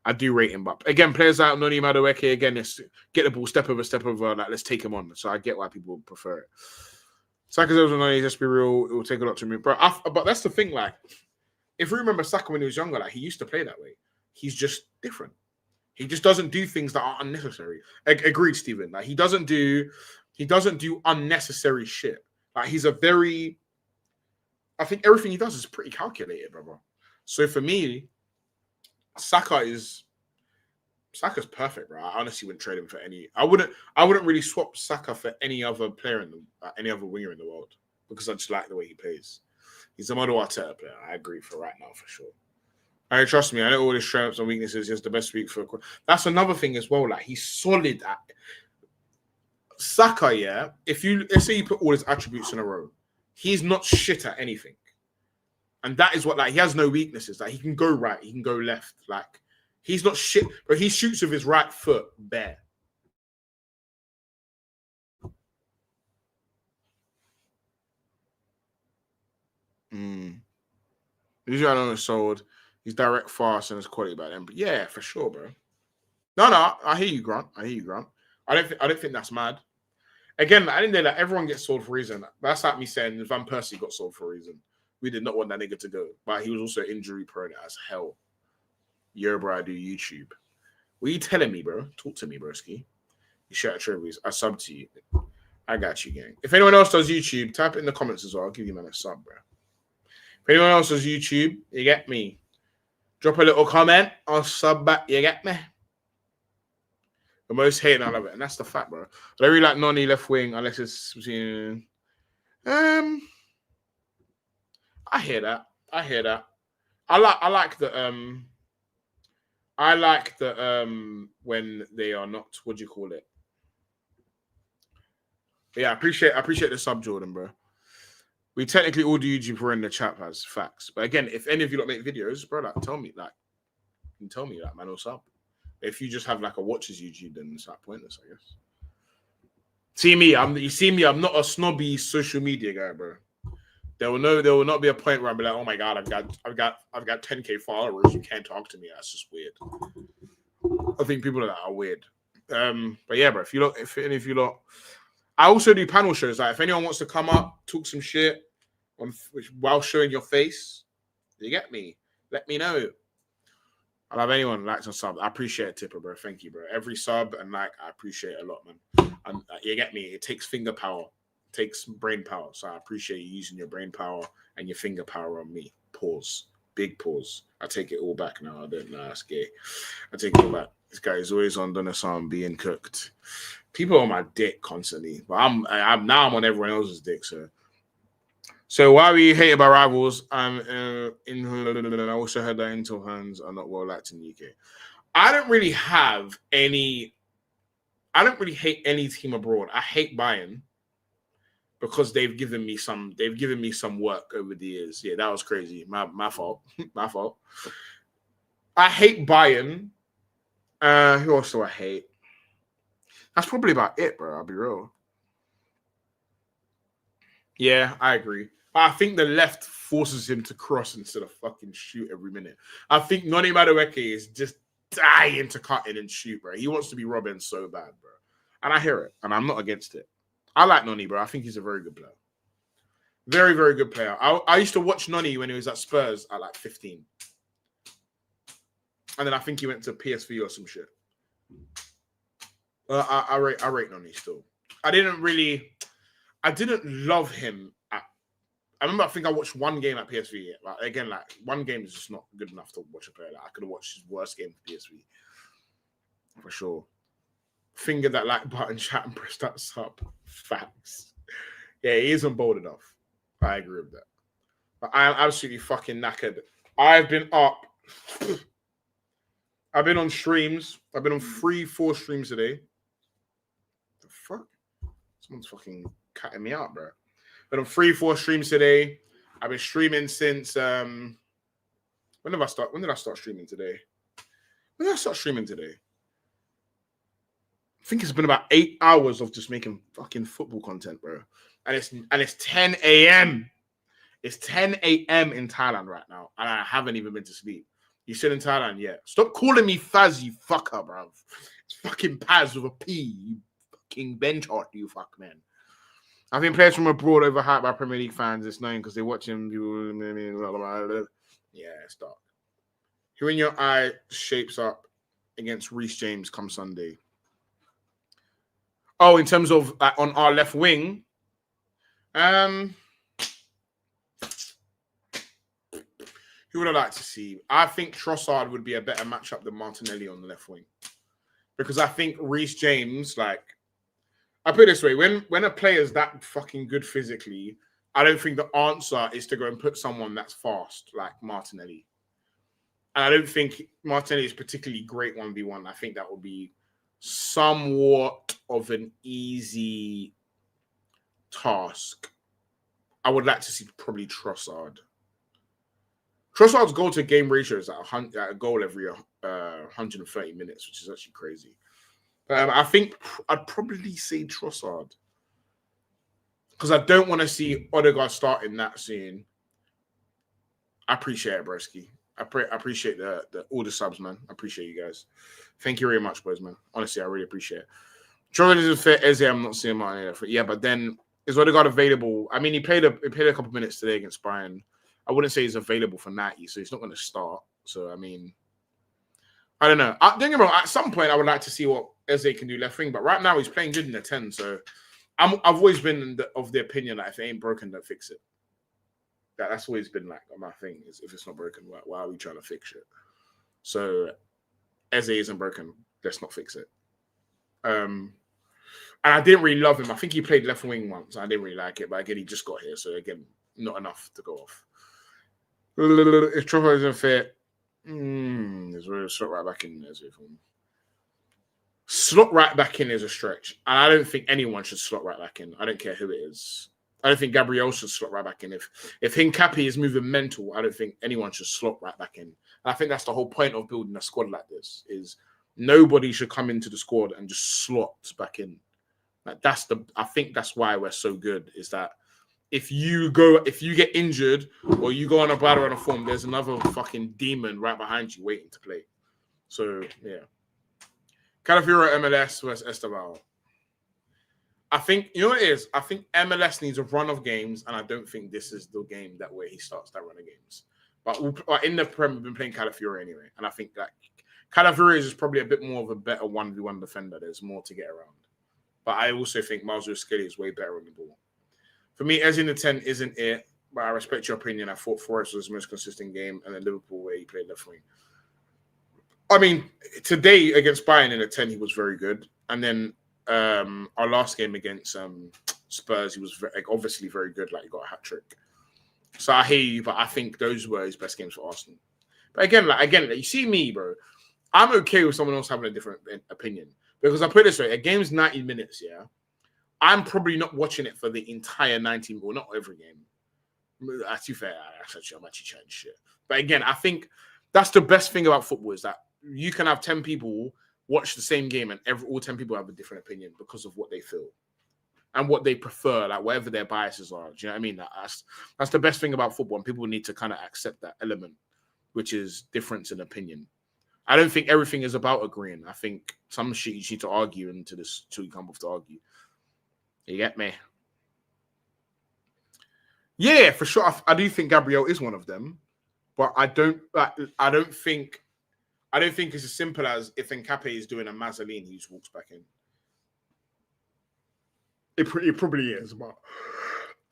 I do rate him up. Again, players like Noni Madueke, again, it's get the ball step over, like, let's take him on. So I get why people prefer it. Saka's over Noni, let's be real, it will take a lot to me. But that's the thing, like, if we remember Saka when he was younger, like, he used to play that way. He's just different. He just doesn't do things that are unnecessary. Agreed, Stephen. Like, he doesn't do unnecessary shit. Like, I think everything he does is pretty calculated, brother. So for me, Saka's perfect, bro. I honestly wouldn't trade him for any. I wouldn't really swap Saka for any other player any other winger in the world, because I just like the way he plays. He's a model Arteta player. I agree for right now, for sure. I trust me. I know all his strengths and weaknesses. He's the best week for. That's another thing as well. Like, he's solid at Saka. Yeah, let's say you put all his attributes in a row, he's not shit at anything. And that is what, like, he has no weaknesses. Like, he can go right, he can go left. Like, he's not shit, but he shoots with his right foot bare. Usually I don't know, sold. He's direct, fast, and his quality about him. But yeah, for sure, bro. No, I hear you, Grant. I don't think that's mad. Again, I didn't know that everyone gets sold for a reason. That's like me saying Van Persie got sold for a reason. We did not want that nigga to go, but he was also injury prone as hell. Yo, bro, I do YouTube. What are you telling me, bro? Talk to me, broski. You share trophies. I sub to you. I got you, gang. If anyone else does YouTube, type it in the comments as well. I'll give you man a sub, bro. If anyone else does YouTube, you get me. Drop a little comment. I'll sub back. You get me? The most hating, I love it. And that's the fact, bro. I don't really like Noni left wing unless it's between. I hear that. I like the when they are not, what do you call it? But yeah, I appreciate the sub, Jordan, bro. We technically all do YouTube for in the chat as facts. But again, if any of you don't make videos, bro, like tell me, like, you can tell me that, man, or sub. If you just have like a watches YouTube, then it's like pointless, I guess. You see me, I'm not a snobby social media guy, bro. There will not be a point where I'm like, oh my god, I've got 10K followers. You can't talk to me. That's just weird. I think people are weird. But yeah, bro. If any of you lot, I also do panel shows. Like if anyone wants to come up, talk some shit while showing your face, you get me. Let me know. I love anyone likes and sub. I appreciate it, Tipper, bro. Thank you, bro. Every sub and like, I appreciate it a lot, man. And you get me. It takes finger power. Takes brain power. So I appreciate you using your brain power and your finger power on me. Pause. Big pause. I take it all back now. I don't know. That's gay. I take it all back. This guy is always on Donasan being cooked. People on my dick constantly. But I'm on everyone else's dick, so why we hated by rivals? I also heard that Intel hands are not well liked in the UK. I don't really hate any team abroad. I hate Bayern. Because they've given me some work over the years. Yeah, that was crazy. My fault. My fault. I hate Bayern. Who else do I hate? That's probably about it, bro. I'll be real. Yeah, I agree. I think the left forces him to cross instead of fucking shoot every minute. I think Noni Madueke is just dying to cut in and shoot, bro. He wants to be Robin so bad, bro. And I hear it, and I'm not against it. I like Noni, bro. I think he's a very good player. Very, very good player. I used to watch Noni when he was at Spurs at like 15. And then I think he went to PSV or some shit. I rate Noni still. I didn't love him. I remember I think I watched one game at PSV. Like, again, like one game is just not good enough to watch a player. Like, I could have watched his worst game for PSV. For sure. Finger that like button, chat, and press that sub. Facts. Yeah, he isn't bold enough. I agree with that. But I am absolutely fucking knackered. I've been up. I've been on streams. I've been on 3-4 streams today. The fuck? Someone's fucking cutting me out, bro. Been on 3-4 streams today. I've been streaming since when did I start streaming today? When did I start streaming today? I think it's been about 8 hours of just making fucking football content, bro. And it's 10 a.m. It's 10 a.m. in Thailand right now, and I haven't even been to sleep. You still in Thailand? Yeah. Stop calling me Faz, you fucker, bro. It's fucking Paz with a P, you fucking bench art, you fuck, man. I think players from abroad overhyped by Premier League fans. It's known because they watch him. Yeah, it's dark. Who in your eye shapes up against Reece James come Sunday? Oh, in terms of on our left wing, who would I like to see? I think Trossard would be a better matchup than Martinelli on the left wing. Because I think Reece James, like, I put it this way, when a player's that fucking good physically, I don't think the answer is to go and put someone that's fast, like Martinelli. And I don't think Martinelli is particularly great 1v1. I think that would be somewhat of an easy task. I would like to see probably Trossard. Trossard's goal to game ratio is at a goal every 130 minutes, which is actually crazy. I think I'd probably say Trossard because I don't want to see Odegaard starting that soon. I appreciate it, broski. I appreciate all the subs, man. I appreciate you guys. Thank you very much, boys, man. Honestly, I really appreciate it. Jordan isn't fit. Eze, I'm not seeing Martin there. Yeah, but then is Odegaard available? I mean, he played a couple of minutes today against Bayern. I wouldn't say he's available for 90, so he's not going to start. So I mean, I don't know. Don't get me wrong. At some point, I would like to see what Eze can do left wing, but right now he's playing good in the 10. So I've always been of the opinion that if it ain't broken, don't fix it. That's always been like my thing. Is if it's not broken, why are we trying to fix it? So Eze isn't broken. Let's not fix it. And I didn't really love him. I think he played left wing once. I didn't really like it, but again, he just got here, so again, not enough to go off. If Trevor isn't fit, there's a slot right back in there. Slot right back in is a stretch, and I don't think anyone should slot right back in. I don't care who it is. I don't think Gabriel should slot right back in. If Hincapié is moving mental, I don't think anyone should slot right back in. And I think that's the whole point of building a squad like this: is nobody should come into the squad and just slot back in. Like I think that's why we're so good. Is that if you get injured or you go on a bad run of form, there's another fucking demon right behind you waiting to play. So yeah, Calafiora MLS versus Esteban. I think you know what it is. I think MLS needs a run of games, and I don't think this is the game where he starts that run of games. But in the Prem, we've been playing Calafiora anyway, and I think that Calafiora is probably a bit more of a better 1v1 defender. There's more to get around. But I also think Mazur Skelly is way better on the ball. For me, Eze in the 10 isn't it, but I respect your opinion. I thought Forest was the most consistent game, and then Liverpool where he played left wing. I mean, today against Bayern in the 10, he was very good. And then our last game against Spurs, he was obviously very good. Like, he got a hat-trick. So I hear you, but I think those were his best games for Arsenal. But again, you see me, bro. I'm okay with someone else having a different opinion. Because I put it this way, a game's 90 minutes, yeah? I'm probably not watching it for the entire 90 minutes, well, not every game. To be fair, I'm actually chatting shit. But again, I think that's the best thing about football is that you can have 10 people watch the same game and all 10 people have a different opinion because of what they feel and what they prefer, like whatever their biases are. Do you know what I mean? That's the best thing about football, and people need to kind of accept that element, which is difference in opinion. I don't think everything is about agreeing. I think some shit you need to argue into this till you come off to argue. You get me? Yeah, for sure. I do think Gabriel is one of them, but I don't think it's as simple as if Hincapié is doing a Mazzoline, he just walks back in. It probably is, but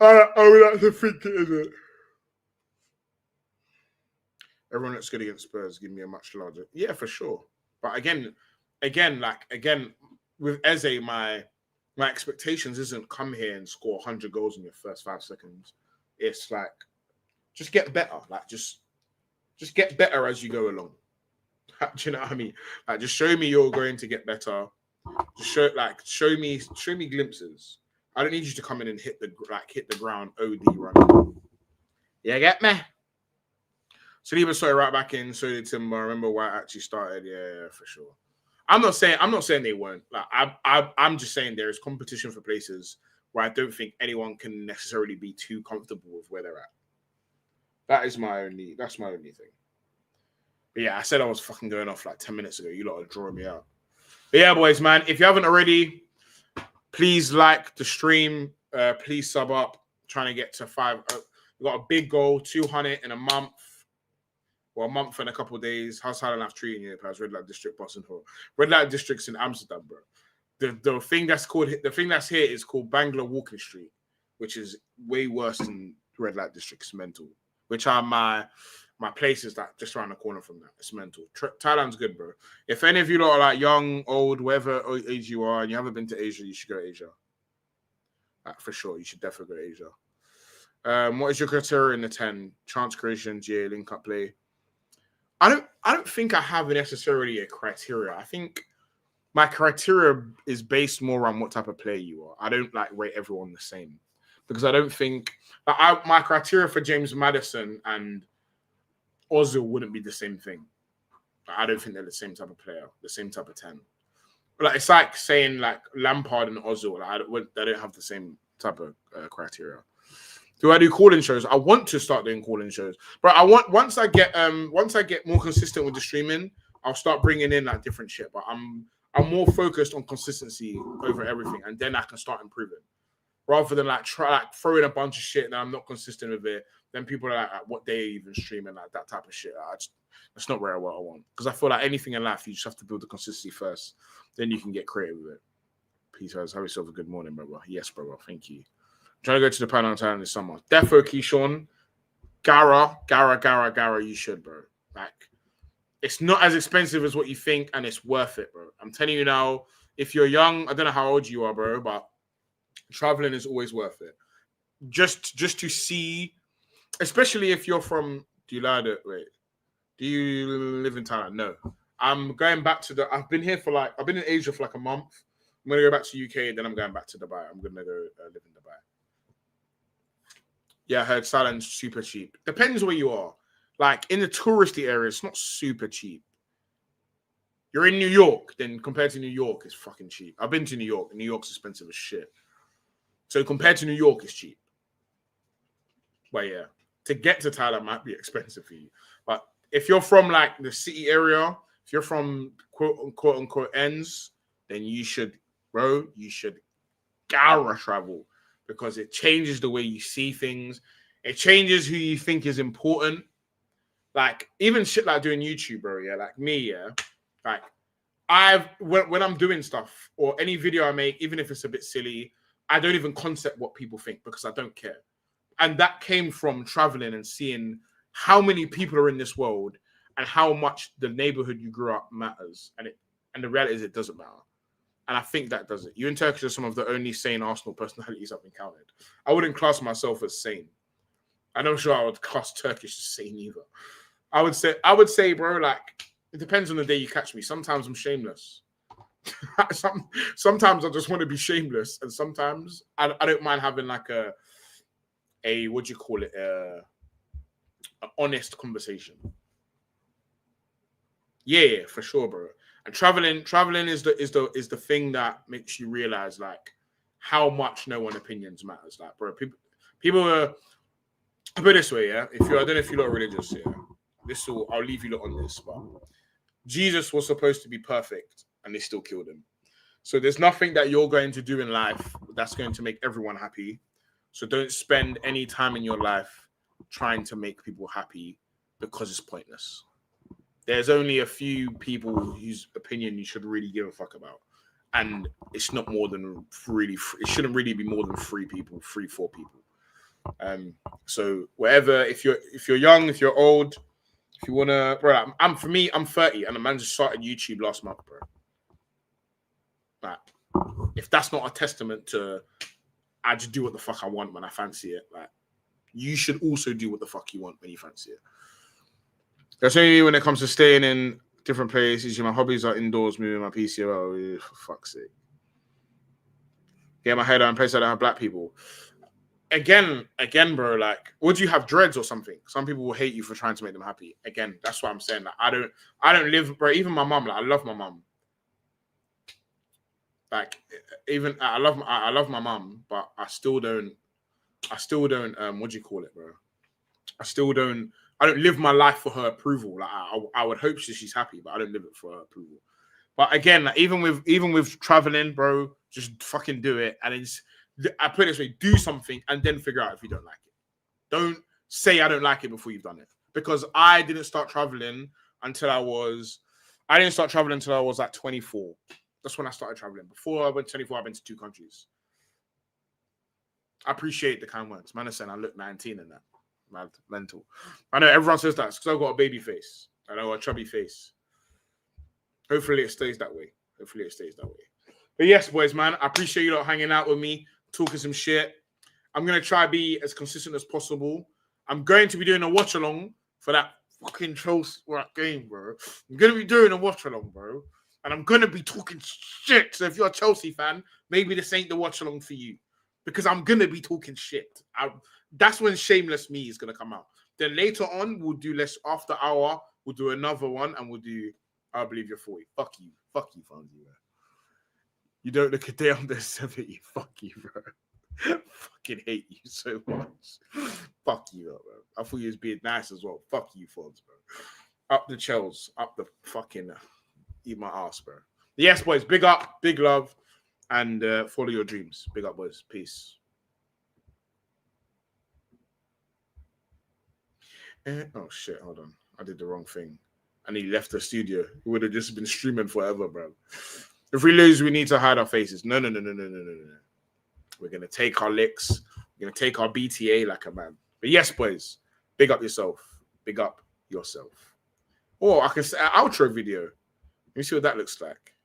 I would like to think it isn't. Everyone that's good against Spurs give me a much larger. Yeah, for sure. But again, with Eze, my expectations isn't come here and score 100 goals in your first 5 seconds. It's like, just get better. Like, just get better as you go along. Do you know what I mean? Like, just show me you're going to get better. Just show me glimpses. I don't need you to come in and hit the ground OD run. Yeah, get me? Saliba saw it right back in, so did Timber. I remember White actually started. Yeah, for sure. I'm not saying they weren't. Like, I'm just saying there is competition for places where I don't think anyone can necessarily be too comfortable with where they're at. That's my only thing. But yeah, I said I was fucking going off like 10 minutes ago. You lot are drawing me out. But yeah, boys, man, if you haven't already, please like the stream. Please sub up. Trying to get to 5. We got a big goal, 200 in a month. Well, a month and a couple of days. How's Highland treating you? Players, Red Light District, Boston Hall. Red Light District's in Amsterdam, bro. The thing that's here is called Bangla Walking Street, which is way worse than Red Light District. It's mental. Which are my places that just around the corner from that. It's mental. Thailand's good, bro. If any of you lot are like young, old, whatever age you are, and you haven't been to Asia, you should go to Asia. For sure, you should definitely go to Asia. What is your criteria in the 10? Chance creation, GA, link up play. I don't think I have necessarily a criteria. I think my criteria is based more on what type of player you are. I don't rate everyone the same because I don't think my criteria for James Maddison and Ozil wouldn't be the same thing. I don't think they're the same type of player, the same type of 10. But it's like saying Lampard and Ozil. They don't have the same type of criteria. Do I do call-in shows? I want to start doing call-in shows, but once I get more consistent with the streaming, I'll start bringing in different shit. But I'm more focused on consistency over everything, and then I can start improving. Rather than like throwing a bunch of shit and I'm not consistent with it, then people are like what day are you even streaming, like that type of shit. That's not really what I want. Because I feel like anything in life, you just have to build the consistency first. Then you can get creative with it. Peace out. Have yourself a good morning, brother. Yes, brother. Thank you. I'm trying to go to the Panama Town this summer. Defo Keyshawn. Gara, you should, bro. Like, it's not as expensive as what you think, and it's worth it, bro. I'm telling you now, if you're young, I don't know how old you are, bro, but traveling is always worth it. Just to see, especially if you're from, do you live in Thailand? No. I'm going back to I've been in Asia for like a month. I'm going to go back to UK, then I'm going back to Dubai. I'm going to go live in Dubai. Yeah, I heard Thailand's super cheap. Depends where you are. Like, in the touristy area, it's not super cheap. You're in New York, then compared to New York, it's fucking cheap. I've been to New York, and New York's expensive as shit. So compared to New York, it's cheap. But yeah, to get to Thailand might be expensive for you. But if you're from like the city area, if you're from quote unquote ends, then you should Gara travel, because it changes the way you see things. It changes who you think is important. Like, even shit like doing YouTube, bro, yeah, like me, yeah. Like, when I'm doing stuff or any video I make, even if it's a bit silly, I don't even concept what people think because I don't care. And that came from traveling and seeing how many people are in this world and how much the neighborhood you grew up matters. And the reality is it doesn't matter. And I think that does it. You and Turkish are some of the only sane Arsenal personalities I've encountered. I wouldn't class myself as sane. I'm not sure I would class Turkish as sane either. I would say, bro, like, it depends on the day you catch me. Sometimes I'm shameless. Sometimes I just want to be shameless. And sometimes I don't mind having like a what do you call it? An honest conversation. Yeah, for sure, bro. And traveling is the thing that makes you realize like how much no one opinions matters. Like, bro, people are. I put it this way, yeah. I don't know if you're not religious, yeah. I'll leave you lot on this, but Jesus was supposed to be perfect, and they still killed him. So there's nothing that you're going to do in life that's going to make everyone happy. So don't spend any time in your life trying to make people happy, because it's pointless. There's only a few people whose opinion you should really give a fuck about. And it's not more than it shouldn't really be more than 4 people. So whatever, if you're young, if you're old, if you wanna, bro, I'm 30, and the man just started YouTube last month, bro. Like, if that's not a testament to I just do what the fuck I want when I fancy it, like, you should also do what the fuck you want when you fancy it. That's only when it comes to staying in different places. My hobbies are indoors, moving my PC. Oh, for fuck's sake. Get my head on places that don't have black people. Again, bro, like, would you have dreads or something? Some people will hate you for trying to make them happy. Again, that's why I'm saying that I don't live, bro. Even my mum, like, I love my mum. Like, even I love my mum, but I still don't. What do you call it, bro? I don't live my life for her approval. Like, I would hope she's happy, but I don't live it for her approval. But again, like, even with traveling, bro, just fucking do it. And I put it this way: do something and then figure out if you don't like it. Don't say I don't like it before you've done it. Because I didn't start traveling until I was like 24. That's when I started traveling. Before I went 24, I've been to 2 countries. I appreciate the kind words. Man is saying I look 19 in that. Mad, mental. I know everyone says that because I've got a baby face. I know, a chubby face. Hopefully it stays that way. But yes, boys, man, I appreciate you lot hanging out with me, talking some shit. I'm going to try to be as consistent as possible. I'm going to be doing a watch-along for that fucking Chelsea game, bro. I'm going to be doing a watch-along, bro. And I'm going to be talking shit. So if you're a Chelsea fan, maybe this ain't the watch-along for you. Because I'm going to be talking shit. That's when Shameless Me is going to come out. Then later on, we'll do less after hour. We'll do another one, and we'll do I Believe You're 40. Fuck you, Fonzie, bro. You don't look a day under 70. Fuck you, bro. Fucking hate you so much. Fuck you, bro. I thought you was being nice as well. Fuck you, Fonzie, bro. Up the Chels. Up the fucking... eat my ass, bro. Yes, boys. Big up, big love, and follow your dreams. Big up, boys. Peace. Oh shit! Hold on, I did the wrong thing. And he left the studio. We would have just been streaming forever, bro. If we lose, we need to hide our faces. No. We're gonna take our licks. We're gonna take our BTA like a man. But yes, boys, big up yourself. Big up yourself. Or I can say an outro video. Let me see what that looks like.